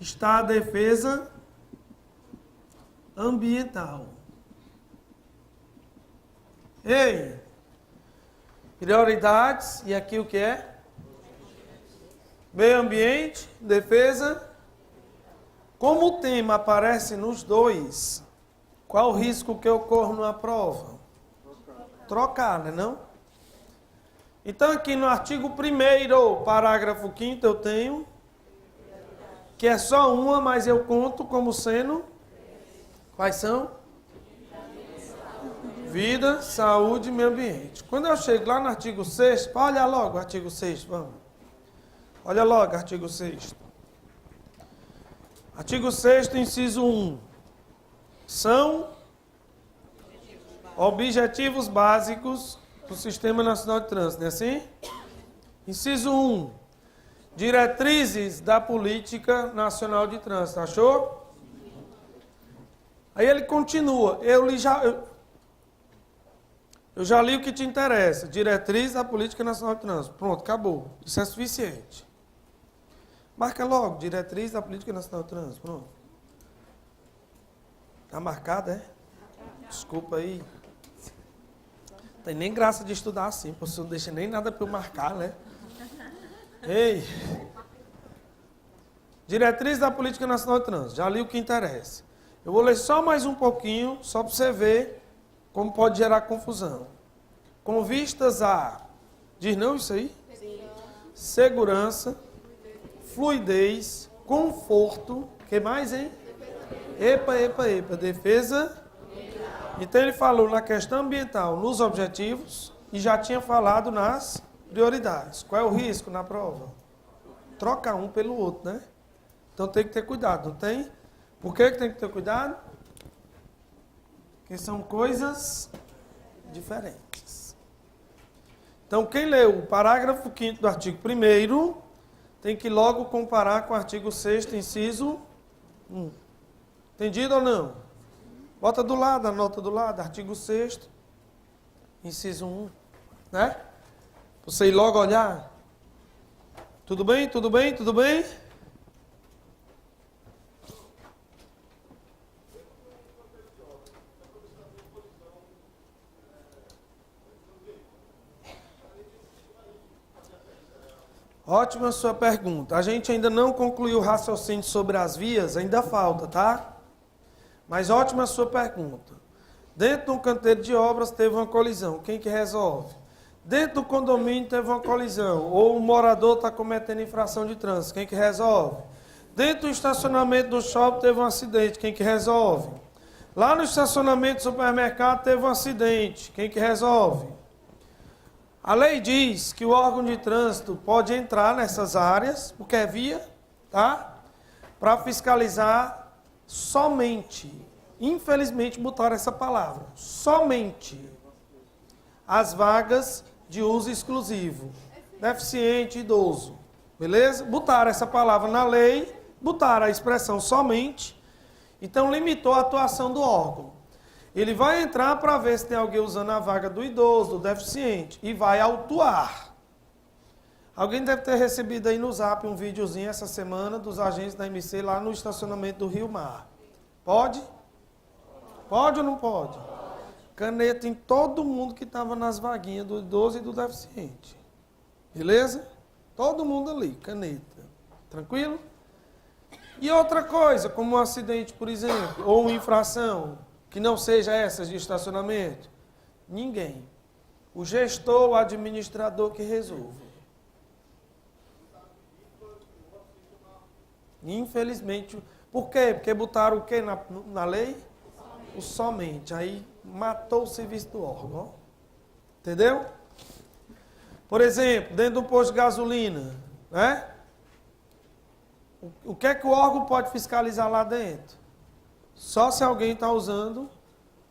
está a defesa ambiental. Ei, prioridades, e aqui o que é? Meio ambiente, defesa. Como o tema aparece nos dois, qual o risco que eu corro numa prova? Trocar, né não? Então aqui no artigo 1º, parágrafo 5º, eu tenho que é só uma, mas eu conto como sendo... Quais são? Vida, saúde e meio ambiente. Quando eu chego lá no artigo 6º, olha logo o artigo 6º, vamos. Olha logo o artigo 6º. Artigo 6º, inciso 1. São objetivos básicos do Sistema Nacional de Trânsito, não é assim? Inciso 1. Diretrizes da Política Nacional de Trânsito, achou? Aí ele continua, eu já li o que te interessa, diretriz da Política Nacional de Trânsito, pronto, acabou, isso é suficiente. Marca logo, diretriz da Política Nacional de Trânsito, pronto. Tá marcado, é? Desculpa aí. Não tem nem graça de estudar assim, porque você não deixa nem nada para eu marcar, né? Ei, diretriz da Política Nacional de Trânsito, já li o que interessa. Eu vou ler só mais um pouquinho, só para você ver como pode gerar confusão. Com vistas a, diz não isso aí? Sim. Segurança, fluidez, conforto, o que mais, hein? Epa, defesa. Então ele falou na questão ambiental, nos objetivos, e já tinha falado nas prioridades. Qual é o risco na prova? Troca um pelo outro, né? Então tem que ter cuidado, não tem? Por que tem que ter cuidado? Porque são coisas diferentes. Então quem leu o parágrafo 5º do artigo 1º, tem que logo comparar com o artigo 6º, inciso 1. Entendido ou não? Bota do lado, anota do lado, artigo 6º, inciso 1, né? Você ir logo olhar. Tudo bem? Ótima sua pergunta. A gente ainda não concluiu o raciocínio sobre as vias, ainda falta, tá? Mas ótima sua pergunta. Dentro de um canteiro de obras teve uma colisão, quem que resolve? Dentro do condomínio teve uma colisão, ou o morador está cometendo infração de trânsito, quem que resolve? Dentro do estacionamento do shopping teve um acidente, quem que resolve? Lá no estacionamento do supermercado teve um acidente, quem que resolve? A lei diz que o órgão de trânsito pode entrar nessas áreas, porque é via, tá? Para fiscalizar somente, infelizmente botaram essa palavra, somente as vagas de uso exclusivo, deficiente, idoso, beleza? Botaram essa palavra na lei, botaram a expressão somente, então limitou a atuação do órgão. Ele vai entrar para ver se tem alguém usando a vaga do idoso, do deficiente, e vai autuar. Alguém deve ter recebido aí no Zap um videozinho essa semana dos agentes da MC lá no estacionamento do Rio Mar. Pode? Pode ou não pode? Caneta em todo mundo que estava nas vaguinhas do idoso e do deficiente. Beleza? Todo mundo ali, caneta. Tranquilo? E outra coisa, como um acidente, por exemplo, ou uma infração, que não seja essas de estacionamento, ninguém. O gestor, o administrador que resolve. Infelizmente. Por quê? Porque botaram o quê na lei? O somente. Aí matou o serviço do órgão. Entendeu? Por exemplo, dentro do posto de gasolina, né? O que é que o órgão pode fiscalizar lá dentro? Só se alguém está usando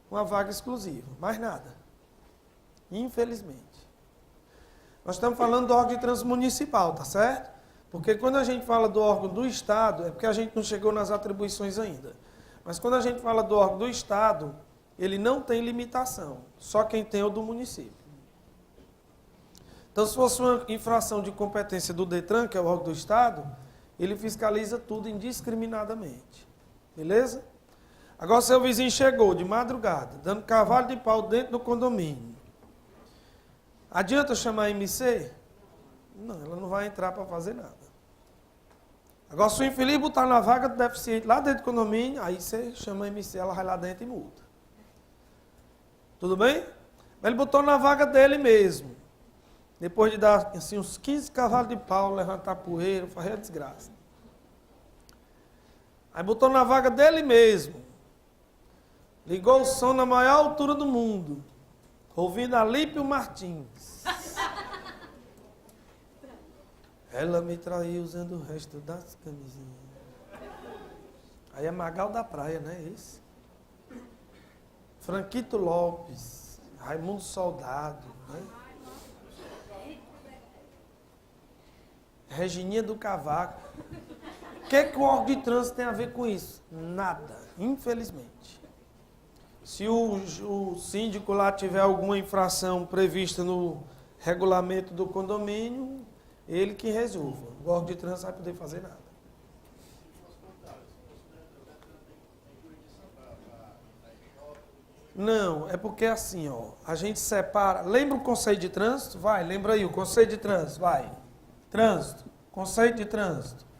uma vaga exclusiva. Mais nada. Infelizmente. Nós estamos falando do órgão de trânsito municipal, tá certo? Porque quando a gente fala do órgão do Estado, é porque a gente não chegou nas atribuições ainda. Mas quando a gente fala do órgão do Estado, ele não tem limitação. Só quem tem é o do município. Então, se fosse uma infração de competência do DETRAN, que é o órgão do Estado, ele fiscaliza tudo indiscriminadamente. Beleza? Agora, seu vizinho chegou de madrugada, dando cavalo de pau dentro do condomínio. Adianta chamar a MC? Não, ela não vai entrar para fazer nada. Agora, se o infeliz botar na vaga do deficiente lá dentro do condomínio, aí você chama a MC, ela vai lá dentro e multa. Tudo bem? Mas ele botou na vaga dele mesmo. Depois de dar assim, uns 15 cavalos de pau, levantar poeira, fazer a desgraça. Aí botou na vaga dele mesmo. Ligou o som na maior altura do mundo. Ouvindo a Lípio Martins. Ela me traiu usando o resto das camisinhas. Aí é Magal da Praia, né? Esse. Franquito Lopes. Raimundo Soldado. Né? Regininha do Cavaco. O que é que o órgão de trânsito tem a ver com isso? Nada, infelizmente. Se o síndico lá tiver alguma infração prevista no regulamento do condomínio, ele que resolva. O órgão de trânsito não vai poder fazer nada. Não, é porque assim, ó, a gente separa. Lembra o conceito de trânsito? Vai, lembra aí o conceito de trânsito, vai. Trânsito, conceito de trânsito.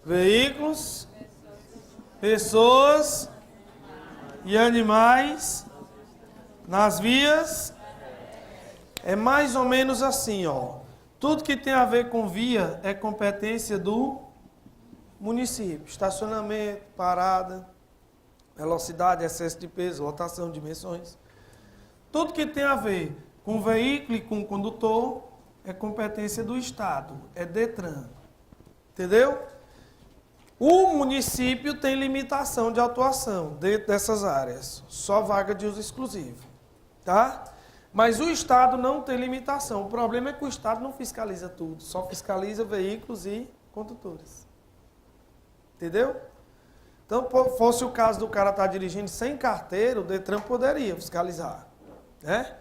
Veículos, pessoas e animais nas vias. É mais ou menos assim, ó. Tudo que tem a ver com via é competência do município. Estacionamento, parada, velocidade, excesso de peso, lotação, dimensões. Tudo que tem a ver com veículo e com condutor é competência do Estado, é DETRAN. Entendeu? O município tem limitação de atuação dentro dessas áreas, só vaga de uso exclusivo, tá? Mas o Estado não tem limitação. O problema é que o Estado não fiscaliza tudo, só fiscaliza veículos e condutores. Entendeu? Então, fosse o caso do cara estar dirigindo sem carteira, o DETRAN poderia fiscalizar, né?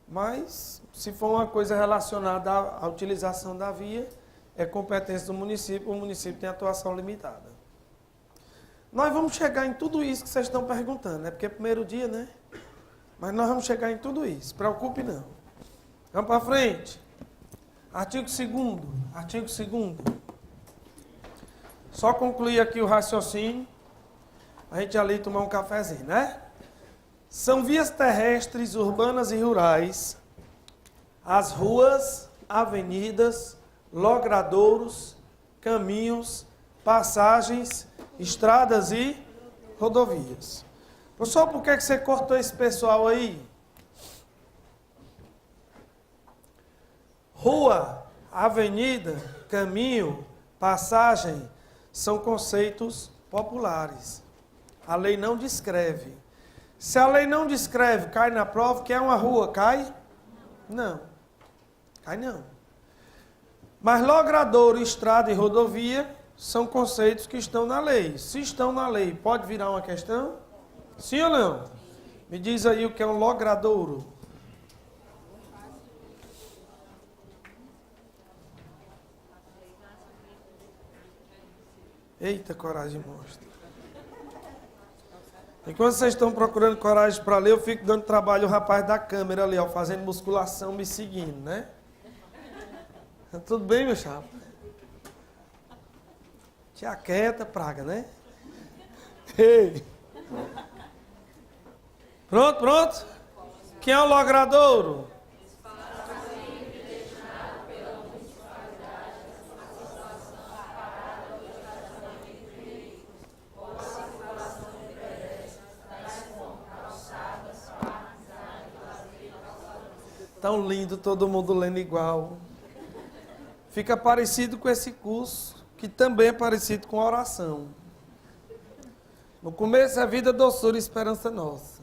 Mas, se for uma coisa relacionada à utilização da via, é competência do município, o município tem atuação limitada. Nós vamos chegar em tudo isso que vocês estão perguntando, porque é primeiro dia, né? Mas nós vamos chegar em tudo isso, se preocupe não. Vamos para frente. Artigo 2º. Artigo 2º. Só concluir aqui o raciocínio. A gente ali tomar um cafezinho, né? São vias terrestres, urbanas e rurais, as ruas, avenidas, logradouros, caminhos, passagens, estradas e rodovias. Professor, por que você cortou esse pessoal aí? Rua, avenida, caminho, passagem são conceitos populares. A lei não descreve. Se a lei não descreve, cai na prova, que é uma rua, cai? Não. Cai não. Mas logradouro, estrada e rodovia são conceitos que estão na lei. Se estão na lei, pode virar uma questão? Sim ou não? Me diz aí o que é um logradouro. Eita, coragem mostra. Enquanto vocês estão procurando coragem para ler, eu fico dando trabalho ao rapaz da câmera ali, ó, fazendo musculação, me seguindo, né? Tudo bem, meu chapa? Tia quieta, praga, né? Ei! Pronto, pronto? Quem é o logradouro? Tão lindo, todo mundo lendo igual. Fica parecido com esse curso, que também é parecido com a oração. No começo é vida, doçura e esperança nossa.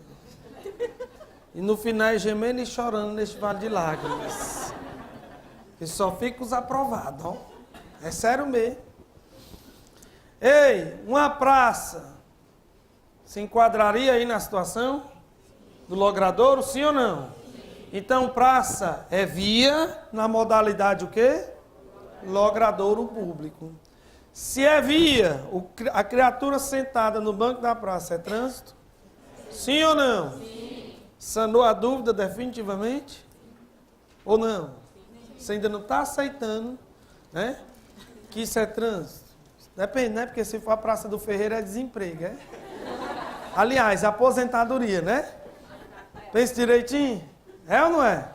E no final é gemendo e chorando neste vale de lágrimas. E só fica os aprovados, ó. É sério mesmo. Ei, uma praça se enquadraria aí na situação do logradouro, sim ou não? Então, praça é via, na modalidade o quê? Logradouro público. Se é via, a criatura sentada no banco da praça é trânsito? Sim ou não? Sim. Sanou a dúvida definitivamente? Ou não? Você ainda não está aceitando, né? Que isso é trânsito? Depende, né? Porque se for a Praça do Ferreira é desemprego, é? Aliás, aposentadoria, né? Pensa direitinho? É ou não é?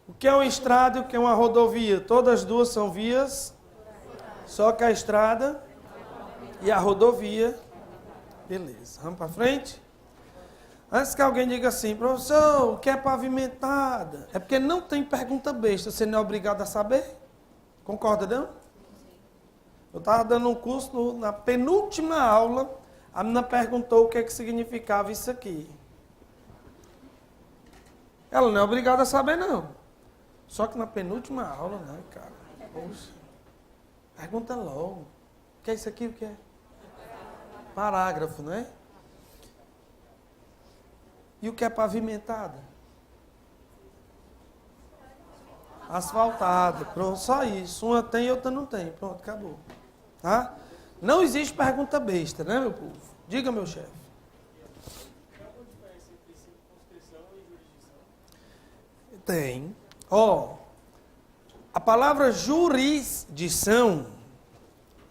O que é uma estrada e o que é uma rodovia? Todas as duas são vias, só que a estrada e a rodovia. Beleza, vamos para frente? Antes que alguém diga assim, professor, o que é pavimentada? É porque não tem pergunta besta, você não é obrigado a saber? Concorda, não? Eu estava dando um curso, na penúltima aula, a menina perguntou o que é que significava isso aqui. Ela não é obrigada a saber, não. Só que na penúltima aula, né, cara? Poxa. Pergunta logo. O que é isso aqui? O que é? Parágrafo, né? E o que é pavimentada? Asfaltada. Pronto, só isso. Uma tem e outra não tem. Pronto, acabou. Tá? Não existe pergunta besta, né, meu povo? Diga, meu chefe. Tem. Ó, a palavra jurisdição,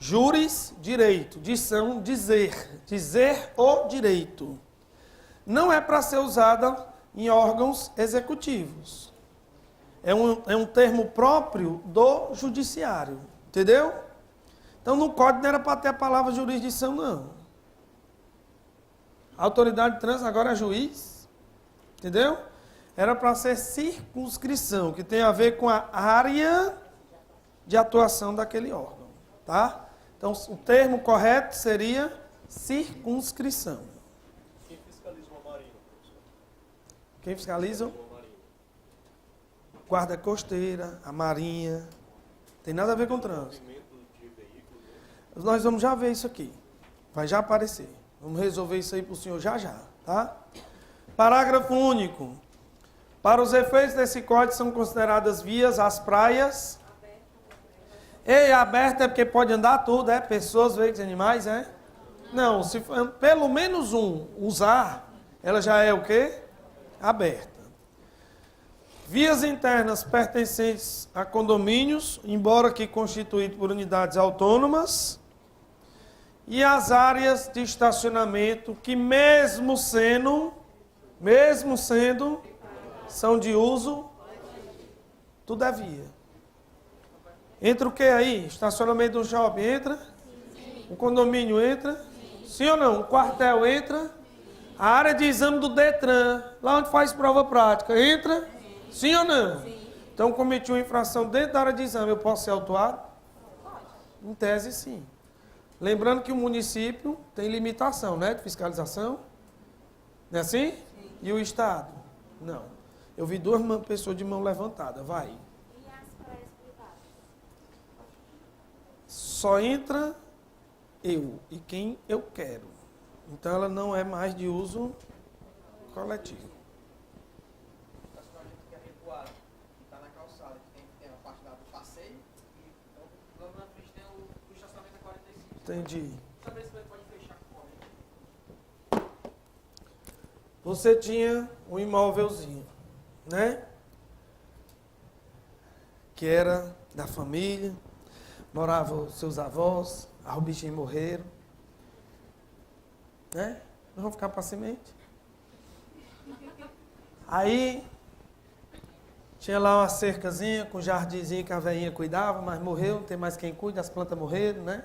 juris, direito, dição, dizer, dizer o direito, não é para ser usada em órgãos executivos. É um termo próprio do judiciário, entendeu? Então no código não era para ter a palavra jurisdição, não. A autoridade de trânsito agora é juiz, entendeu? Era para ser circunscrição, que tem a ver com a área de atuação daquele órgão, tá? Então, o termo correto seria circunscrição. Quem fiscaliza uma marinha, professor? Quem fiscaliza? Guarda costeira, a marinha. Tem nada a ver com trânsito. Nós vamos já ver isso aqui. Vai já aparecer. Vamos resolver isso aí para o senhor já, tá? Parágrafo único. Para os efeitos desse código são consideradas vias as praias Ei, aberta é porque pode andar tudo, é? Pessoas, veículos, animais, é? Não, se for pelo menos um usar, ela já é o quê? Aberta. Vias internas pertencentes a condomínios, embora que constituídos por unidades autônomas, e as áreas de estacionamento que mesmo sendo, são de uso, tudo é via. Entra o que aí? Estacionamento de um shopping entra? Sim. Um condomínio entra? Sim. Sim ou não? Um quartel entra? A área de exame do Detran, lá onde faz prova prática, entra? Sim, sim ou não? Sim. Então, cometi uma infração dentro da área de exame, eu posso ser autuado? Pode. Em tese, sim. Lembrando que o município tem limitação, né, de fiscalização. Não é assim? Sim. E o Estado? Não. Eu vi 2 pessoas de mão levantada, vai. E as praias privadas? Só entra eu e quem eu quero. Então ela não é mais de uso coletivo. O estacionamento que é recuado, que está na calçada, que tem a parte lá do passeio, e então, logo na frente tem o estacionamento a 45. Entendi. Saber se pode fechar a corrente. Você tinha um imóvelzinho, né? Que era da família, moravam seus avós, os bichinhos morreram. Né? Não vão ficar para semente. Aí, tinha lá uma cercazinha com um jardinzinho que a velhinha cuidava, mas morreu, não tem mais quem cuida, as plantas morreram, né?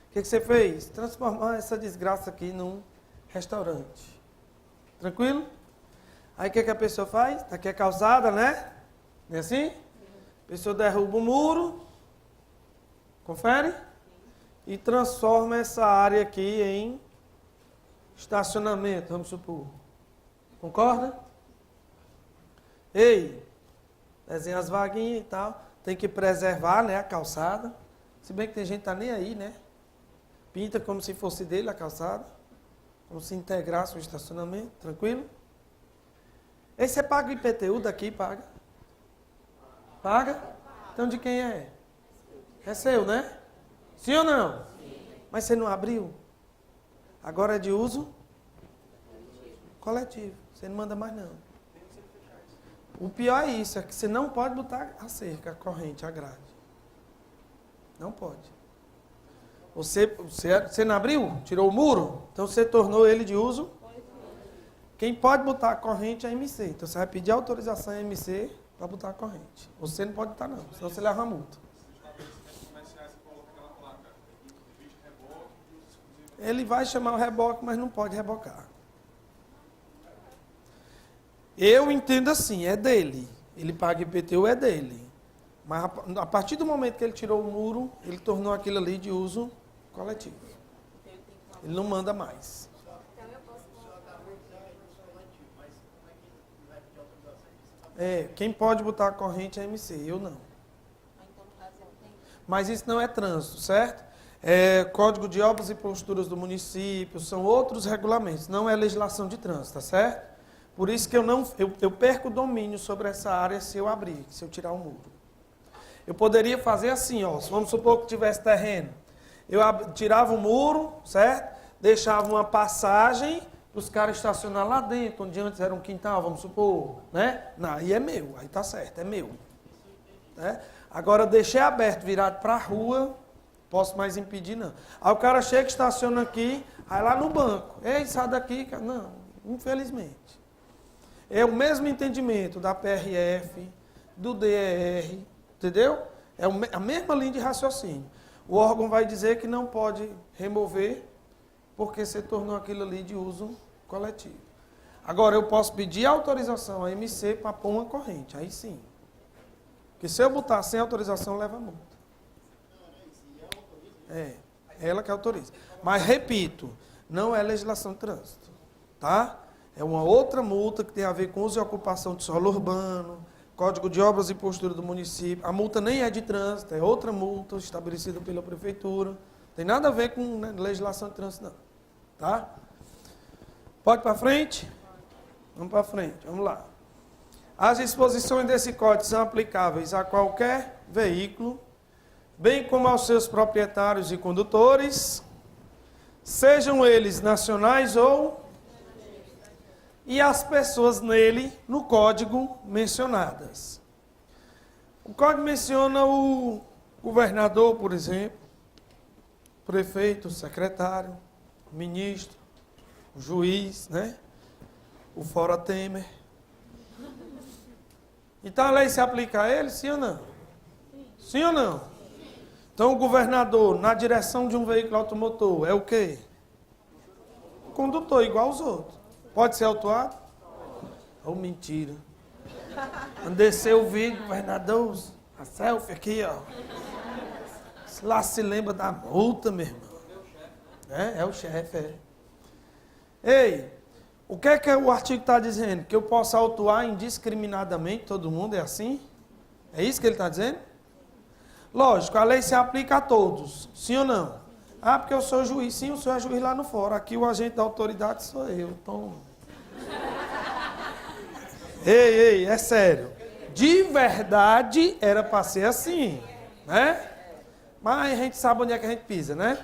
O que você fez? Transformar essa desgraça aqui num restaurante. Tranquilo? Aí o que a pessoa faz? Tá aqui a calçada, né? Não é assim? A pessoa derruba o muro, confere? E transforma essa área aqui em estacionamento, vamos supor. Concorda? Ei, desenha as vaguinhas e tal. Tem que preservar, né, a calçada. Se bem que tem gente que tá nem aí, né? Pinta como se fosse dele a calçada. Como se integrasse o estacionamento. Tranquilo? Ei, você paga o IPTU daqui? Paga? Paga? Então de quem é? É seu, né? Sim ou não? Sim. Mas você não abriu? Agora é de uso coletivo. Você não manda mais não. O pior é isso, é que você não pode botar a cerca, a corrente, a grade. Não pode. Você não abriu? Tirou o muro? Então você tornou ele de uso. Quem pode botar a corrente é a MC. Então você vai pedir autorização à MC para botar a corrente. Você não pode botar não, senão você leva a multa. Ele vai chamar o reboque, mas não pode rebocar. Eu entendo assim, é dele. Ele paga IPTU, é dele. Mas a partir do momento que ele tirou o muro, ele tornou aquilo ali de uso coletivo. Ele não manda mais. Quem pode botar a corrente é a MC, eu não. Mas isso não é trânsito, certo? Código de obras e posturas do município, são outros regulamentos, não é legislação de trânsito, tá certo? Por isso que eu perco o domínio sobre essa área se eu abrir, se eu tirar o muro. Eu poderia fazer assim, ó, vamos supor que tivesse terreno. Eu tirava o muro, certo? Deixava uma passagem para os caras estacionar lá dentro, onde antes era um quintal, vamos supor, né? Não, aí é meu, aí tá certo, é meu. Né? Agora, deixei aberto, virado para a rua, posso mais impedir, não. Aí o cara chega, estaciona aqui, aí lá no banco. Ei, sai daqui. Não, infelizmente. É o mesmo entendimento da PRF, do DER, entendeu? É a mesma linha de raciocínio. O órgão vai dizer que não pode remover, porque você tornou aquilo ali de uso coletivo. Agora, eu posso pedir autorização à MC para pôr uma corrente, aí sim. Porque se eu botar sem autorização, leva multa. É ela que autoriza. Mas, repito, não é legislação de trânsito, tá? É uma outra multa que tem a ver com uso e ocupação de solo urbano, Código de Obras e Postura do município. A multa nem é de trânsito, é outra multa estabelecida pela prefeitura. Tem nada a ver com legislação de trânsito, não. Tá? Pode para frente? Vamos para frente, vamos lá. As disposições desse código são aplicáveis a qualquer veículo bem como aos seus proprietários e condutores, sejam eles nacionais ou... e as pessoas nele, no código, mencionadas. O código menciona o governador, por exemplo, prefeito, secretário, ministro, o juiz, né? O fora Temer. Então a lei se aplica a ele, sim ou não? Sim ou não? Então o governador, na direção de um veículo automotor, é o quê? Condutor, igual aos outros. Pode ser autuado? Oh, mentira. Quando descer o vídeo, governador, a selfie aqui, ó. Lá se lembra da multa, meu irmão. É o chefe, é. Ei, o que é que o artigo está dizendo? Que eu posso autuar indiscriminadamente todo mundo, é assim? É isso que ele está dizendo? Lógico, a lei se aplica a todos, sim ou não? Ah, porque eu sou juiz. Sim, o senhor é juiz lá no fora. Aqui o agente da autoridade sou eu. Então... Ei, é sério. De verdade era para ser assim, né? Mas a gente sabe onde é que a gente pisa, né?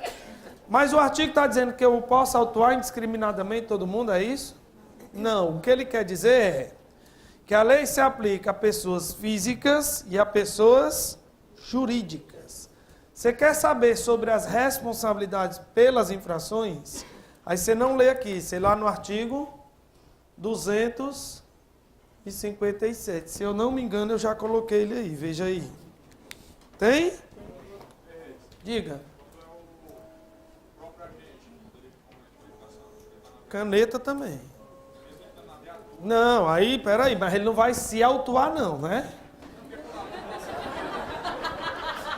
Mas o artigo está dizendo que eu posso autuar indiscriminadamente todo mundo, é isso? Não, o que ele quer dizer é que a lei se aplica a pessoas físicas e a pessoas jurídicas. Você quer saber sobre as responsabilidades pelas infrações? Aí você não lê aqui, você lê lá no artigo 257. Se eu não me engano, eu já coloquei ele aí, veja aí. Tem? Diga. Caneta também. Não, aí, peraí, mas ele não vai se autuar não, né?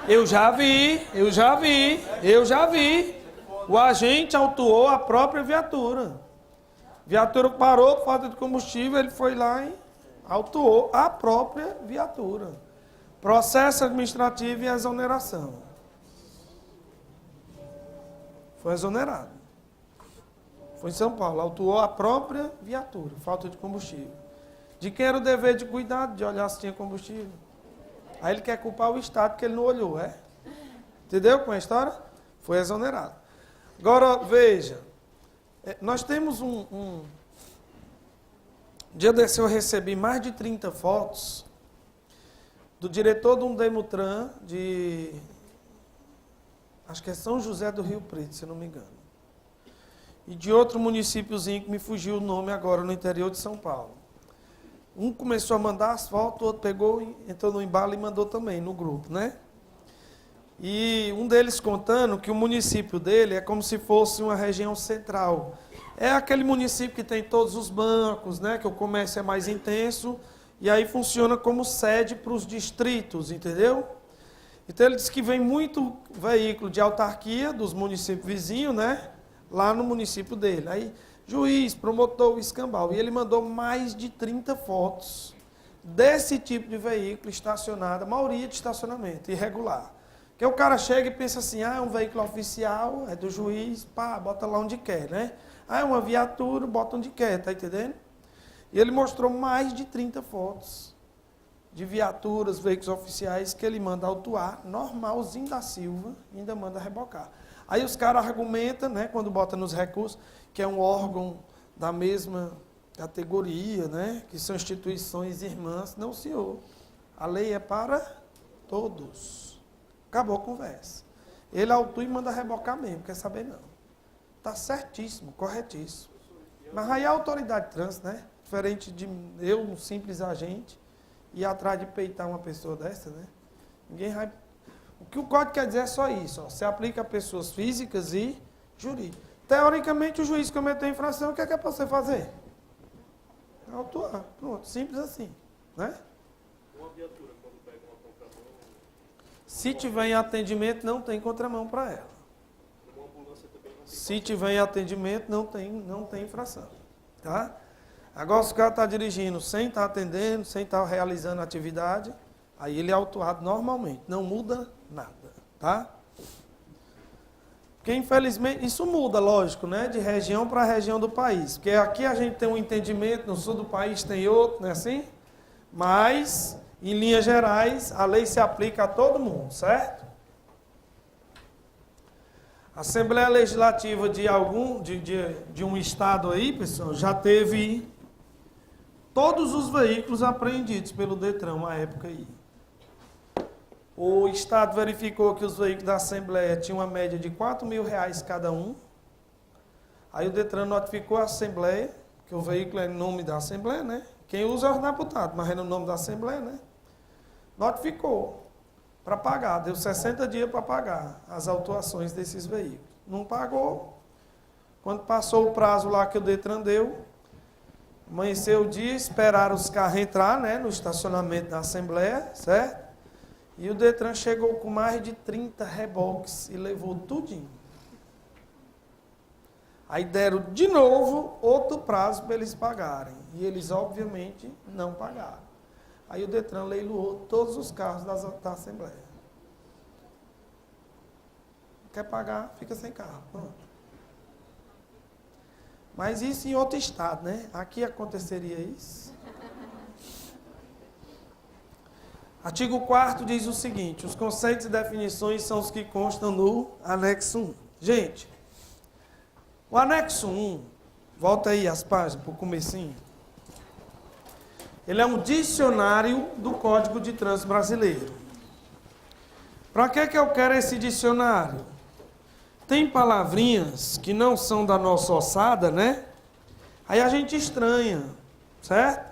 Eu já vi. O agente autuou a própria viatura. Viatura parou por falta de combustível, ele foi lá e autuou a própria viatura. Processo administrativo e exoneração. Foi exonerado. Foi em São Paulo, autuou a própria viatura, falta de combustível. De quem era o dever de cuidado, de olhar se tinha combustível? Aí ele quer culpar o Estado porque ele não olhou, é? Entendeu com a história? Foi exonerado. Agora, veja, nós temos um dia desse eu recebi mais de 30 fotos do diretor de um Demutran de, acho que é São José do Rio Preto, se não me engano. E de outro municípiozinho que me fugiu o nome agora, no interior de São Paulo. Um começou a mandar as fotos, o outro pegou, entrou no embalo e mandou também no grupo, né? E um deles contando que o município dele é como se fosse uma região central. É aquele município que tem todos os bancos, né? Que o comércio é mais intenso e aí funciona como sede para os distritos, entendeu? Então ele disse que vem muito veículo de autarquia dos municípios vizinhos, né? Lá no município dele. Aí, juiz, promotor, escambau. E ele mandou mais de 30 fotos desse tipo de veículo estacionado, a maioria de estacionamento, irregular. Que o cara chega e pensa assim, é um veículo oficial, é do juiz, pá, bota lá onde quer, né? É uma viatura, bota onde quer, tá entendendo? E ele mostrou mais de 30 fotos de viaturas, veículos oficiais que ele manda autuar, normalzinho da Silva, e ainda manda rebocar. Aí os caras argumentam, né, quando bota nos recursos, que é um órgão da mesma categoria, né, que são instituições irmãs. Não, senhor. A lei é para todos. Acabou a conversa. Ele autua e manda rebocar mesmo, quer saber não. Está certíssimo, corretíssimo. Mas aí a autoridade de trânsito, né, diferente de eu, um simples agente, ir atrás de peitar uma pessoa dessa, né, ninguém vai... O que o código quer dizer é só isso, ó. Se aplica a pessoas físicas e jurídicas. Teoricamente, o juiz cometeu infração, o que é para você fazer? Autuar. Pronto, simples assim, né? Uma viatura, quando pega uma contramão... Se tiver em atendimento, não tem contramão para ela. Uma ambulância também não tem... Se tiver em atendimento, não tem infração, tá? Agora, se o cara está dirigindo sem estar atendendo, sem estar realizando atividade, aí ele é autuado normalmente, não muda nada, tá? Porque, infelizmente, isso muda, lógico, né? De região para região do país. Porque aqui a gente tem um entendimento, no sul do país tem outro, não é assim? Mas, em linhas gerais, a lei se aplica a todo mundo, certo? A Assembleia Legislativa de um estado aí, pessoal, já teve todos os veículos apreendidos pelo Detran à época aí. O estado verificou que os veículos da Assembleia tinham uma média de R$4.000 cada um. Aí o Detran notificou a Assembleia, que o veículo é em nome da Assembleia, né? Quem usa é o deputado, mas é no nome da Assembleia, né? Notificou para pagar, deu 60 dias para pagar as autuações desses veículos. Não pagou. Quando passou o prazo lá que o Detran deu, amanheceu o dia, esperaram os carros entrar, né, no estacionamento da Assembleia, certo? E o Detran chegou com mais de 30 reboques e levou tudinho. Aí deram de novo outro prazo para eles pagarem. E eles, obviamente, não pagaram. Aí o Detran leiloou todos os carros da Assembleia. Quer pagar, fica sem carro. Pronto. Mas isso em outro estado, né? Aqui aconteceria isso. Artigo 4º diz o seguinte: os conceitos e definições são os que constam no anexo 1. Gente, o anexo 1, volta aí as páginas para o comecinho. Ele é um dicionário do Código de Trânsito Brasileiro. Para que eu quero esse dicionário? Tem palavrinhas que não são da nossa ossada, né? Aí a gente estranha, certo?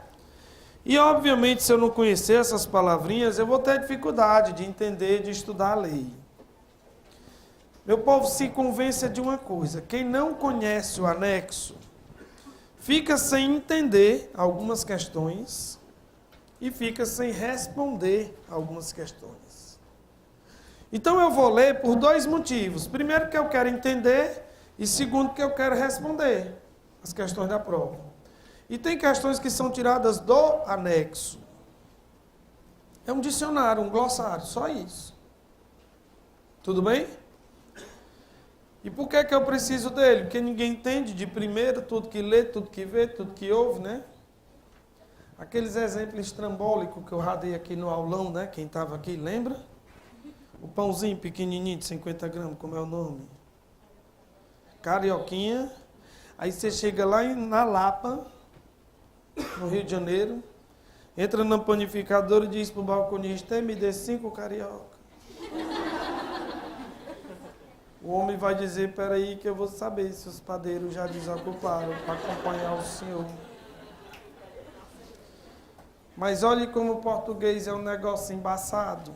E, obviamente, se eu não conhecer essas palavrinhas, eu vou ter dificuldade de entender, de estudar a lei. Meu povo, se convença de uma coisa: quem não conhece o anexo fica sem entender algumas questões e fica sem responder algumas questões. Então eu vou ler por dois motivos. Primeiro, que eu quero entender, e segundo, que eu quero responder as questões da prova. E tem questões que são tiradas do anexo. É um dicionário, um glossário, só isso. Tudo bem? E por que eu preciso dele? Porque ninguém entende de primeiro tudo que lê, tudo que vê, tudo que ouve, né? Aqueles exemplos estrambólicos que eu radei aqui no aulão, né? Quem estava aqui, lembra? O pãozinho pequenininho de 50 gramas, como é o nome? Carioquinha. Aí você chega lá na Lapa, no Rio de Janeiro, entra na panificadora e diz para o balconista: me dê 5 carioca. O homem vai dizer: peraí que eu vou saber se os padeiros já desocuparam para acompanhar o senhor. Mas olhe como o português é um negócio embaçado.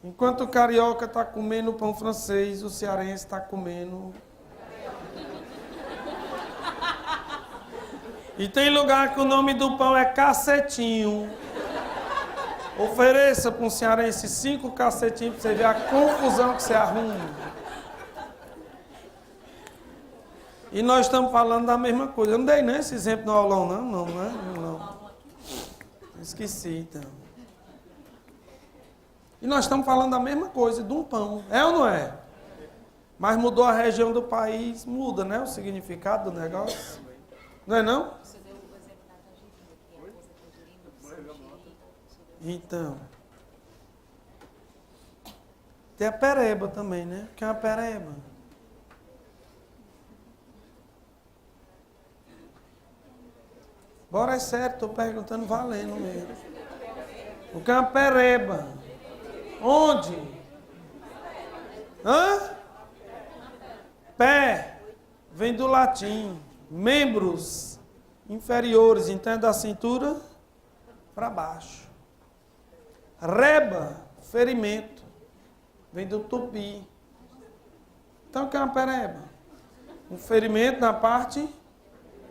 Enquanto o carioca está comendo pão francês, o cearense está comendo. E tem lugar que o nome do pão é cacetinho. Ofereça para um cearense 5 cacetinhos para você ver a confusão que você arruma. E nós estamos falando da mesma coisa. Eu não dei nem esse exemplo no aulão, não. Esqueci, então. E nós estamos falando da mesma coisa, de um pão. É ou não é? Mas mudou a região do país, muda, né? O significado do negócio. Não é não? Você deu o exemplo da tangerina, que é a coisa tangerina, Então. Tem a pereba também, né? O que é uma pereba? Bora, é sério, estou perguntando valendo mesmo. O que é uma pereba? Onde? Hã? Pé. Vem do latim. Membros inferiores, então da cintura para baixo. Reba, ferimento. Vem do tupi. Então o que é uma pereba? Um ferimento na parte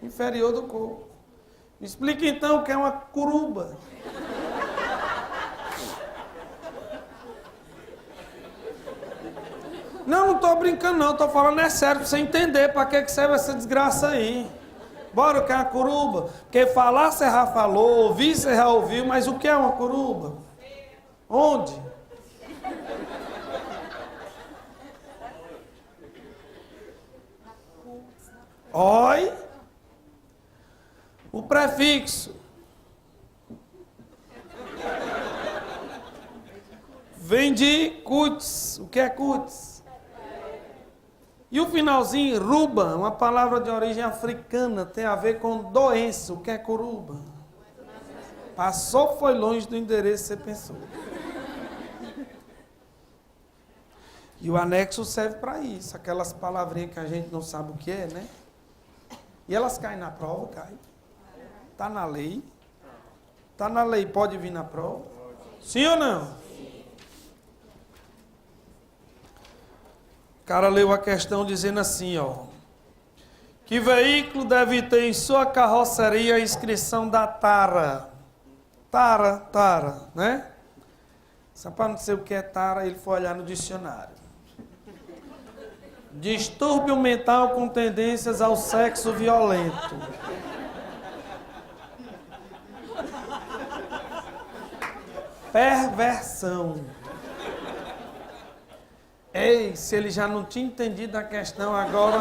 inferior do corpo. Me explica então o que é uma curuba. Não estou brincando não, estou falando é sério, para você entender para que serve essa desgraça aí. Bora, o que é uma curuba? Porque falar você já falou, ouvir você já ouviu, mas o que é uma curuba? Onde? Oi. O prefixo. Vem de cutis. O que é cutis? E o finalzinho, ruba, uma palavra de origem africana, tem a ver com doença. O que é curuba? Passou, foi longe do endereço que você pensou. E o anexo serve para isso, aquelas palavrinhas que a gente não sabe o que é, né? E elas caem na prova, caem. Está na lei. Está na lei, pode vir na prova? Sim ou não? O cara leu a questão dizendo assim, ó. Que veículo deve ter em sua carroceria a inscrição da tara? Tara, né? Só para não sei o que é tara, ele foi olhar no dicionário. Distúrbio mental com tendências ao sexo violento. Perversão. Ei, se ele já não tinha entendido a questão, agora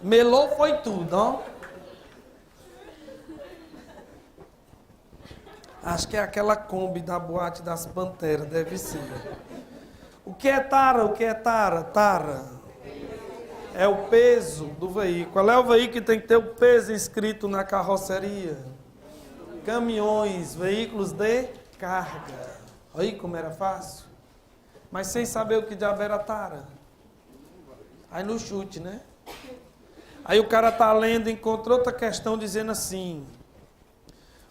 melou foi tudo, ó. Acho que é aquela Kombi da boate das Panteras, deve ser. O que é tara? O que é tara? Tara é o peso do veículo. Qual é o veículo que tem que ter o peso inscrito na carroceria? Caminhões, veículos de carga. Olha aí como era fácil. Mas sem saber o que diabo era tara. Aí no chute, né? Aí o cara tá lendo e encontrou outra questão dizendo assim: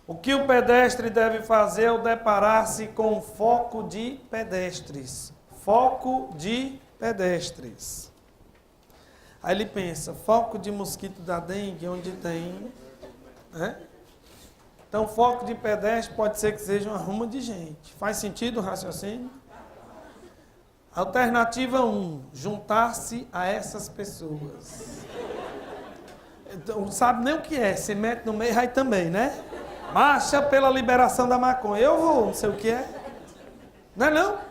o que o pedestre deve fazer ao deparar-se com foco de pedestres? Foco de pedestres. Aí ele pensa, foco de mosquito da dengue, onde tem, né? Então, foco de pedestre pode ser que seja uma ruma de gente. Faz sentido o raciocínio? Alternativa 1, juntar-se a essas pessoas. Então, não sabe nem o que é, se mete no meio, aí também, né? Marcha pela liberação da maconha. Eu vou, não sei o que é. Não é não?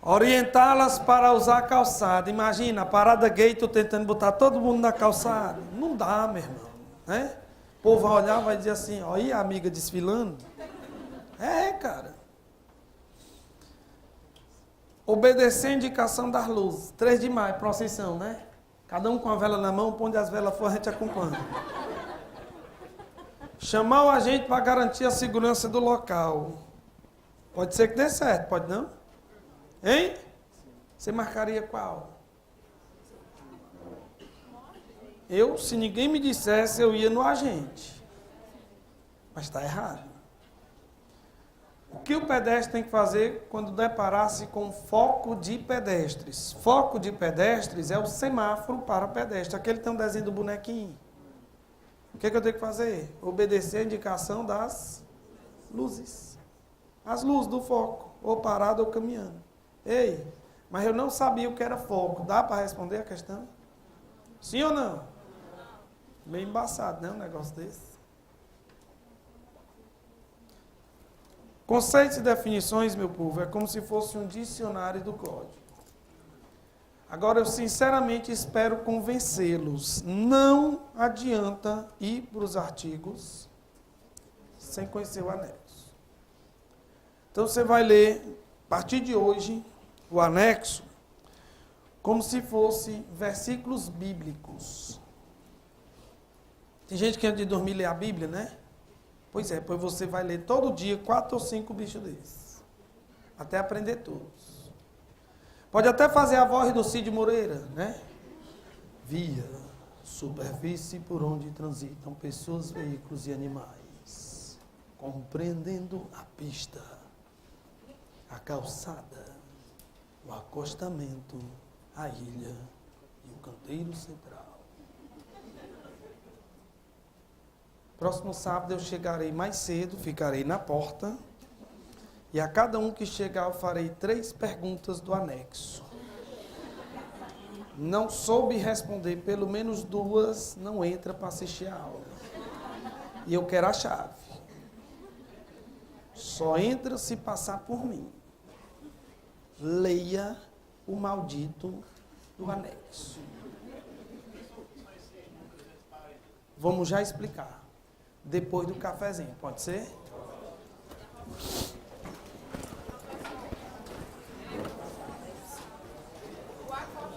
Orientá-las para usar calçada. Imagina, a parada gay, tu tentando botar todo mundo na calçada. Não dá, meu irmão. Né? O povo vai olhar e vai dizer assim, ó, e a amiga desfilando? É, cara. Obedecer a indicação das luzes. 3 de maio, procissão, né? Cada um com a vela na mão, onde as velas for, a gente acompanha. Chamar o agente para garantir a segurança do local. Pode ser que dê certo, pode não? Hein? Você marcaria qual? Eu, se ninguém me dissesse, eu ia no agente. Mas está errado. O que o pedestre tem que fazer quando deparar-se com foco de pedestres? Foco de pedestres é o semáforo para pedestre. Aquele tem um desenho do bonequinho. O que eu tenho que fazer? Obedecer a indicação das luzes. As luzes do foco, ou parado ou caminhando. Ei, mas eu não sabia o que era foco. Dá para responder a questão? Sim ou não? Meio embaçado, né? Um negócio desse. Conceitos e definições, meu povo, é como se fosse um dicionário do código. Agora, eu sinceramente espero convencê-los. Não adianta ir para os artigos sem conhecer o anexo. Então, você vai ler, a partir de hoje, o anexo como se fosse versículos bíblicos. Tem gente que antes de dormir lê a Bíblia, né? Pois é, pois você vai ler todo dia 4 ou 5 bichos desses. Até aprender todos. Pode até fazer a voz do Cid Moreira, né? Via, superfície por onde transitam pessoas, veículos e animais. Compreendendo a pista, a calçada, o acostamento, a ilha e o canteiro central. Próximo sábado eu chegarei mais cedo, ficarei na porta. E a cada um que chegar eu farei 3 perguntas do anexo. Não soube responder pelo menos 2, não entra para assistir a aula. E eu quero a chave. Só entra se passar por mim. Leia o maldito do anexo. Vamos já explicar. Depois do cafezinho, pode ser? lá que fala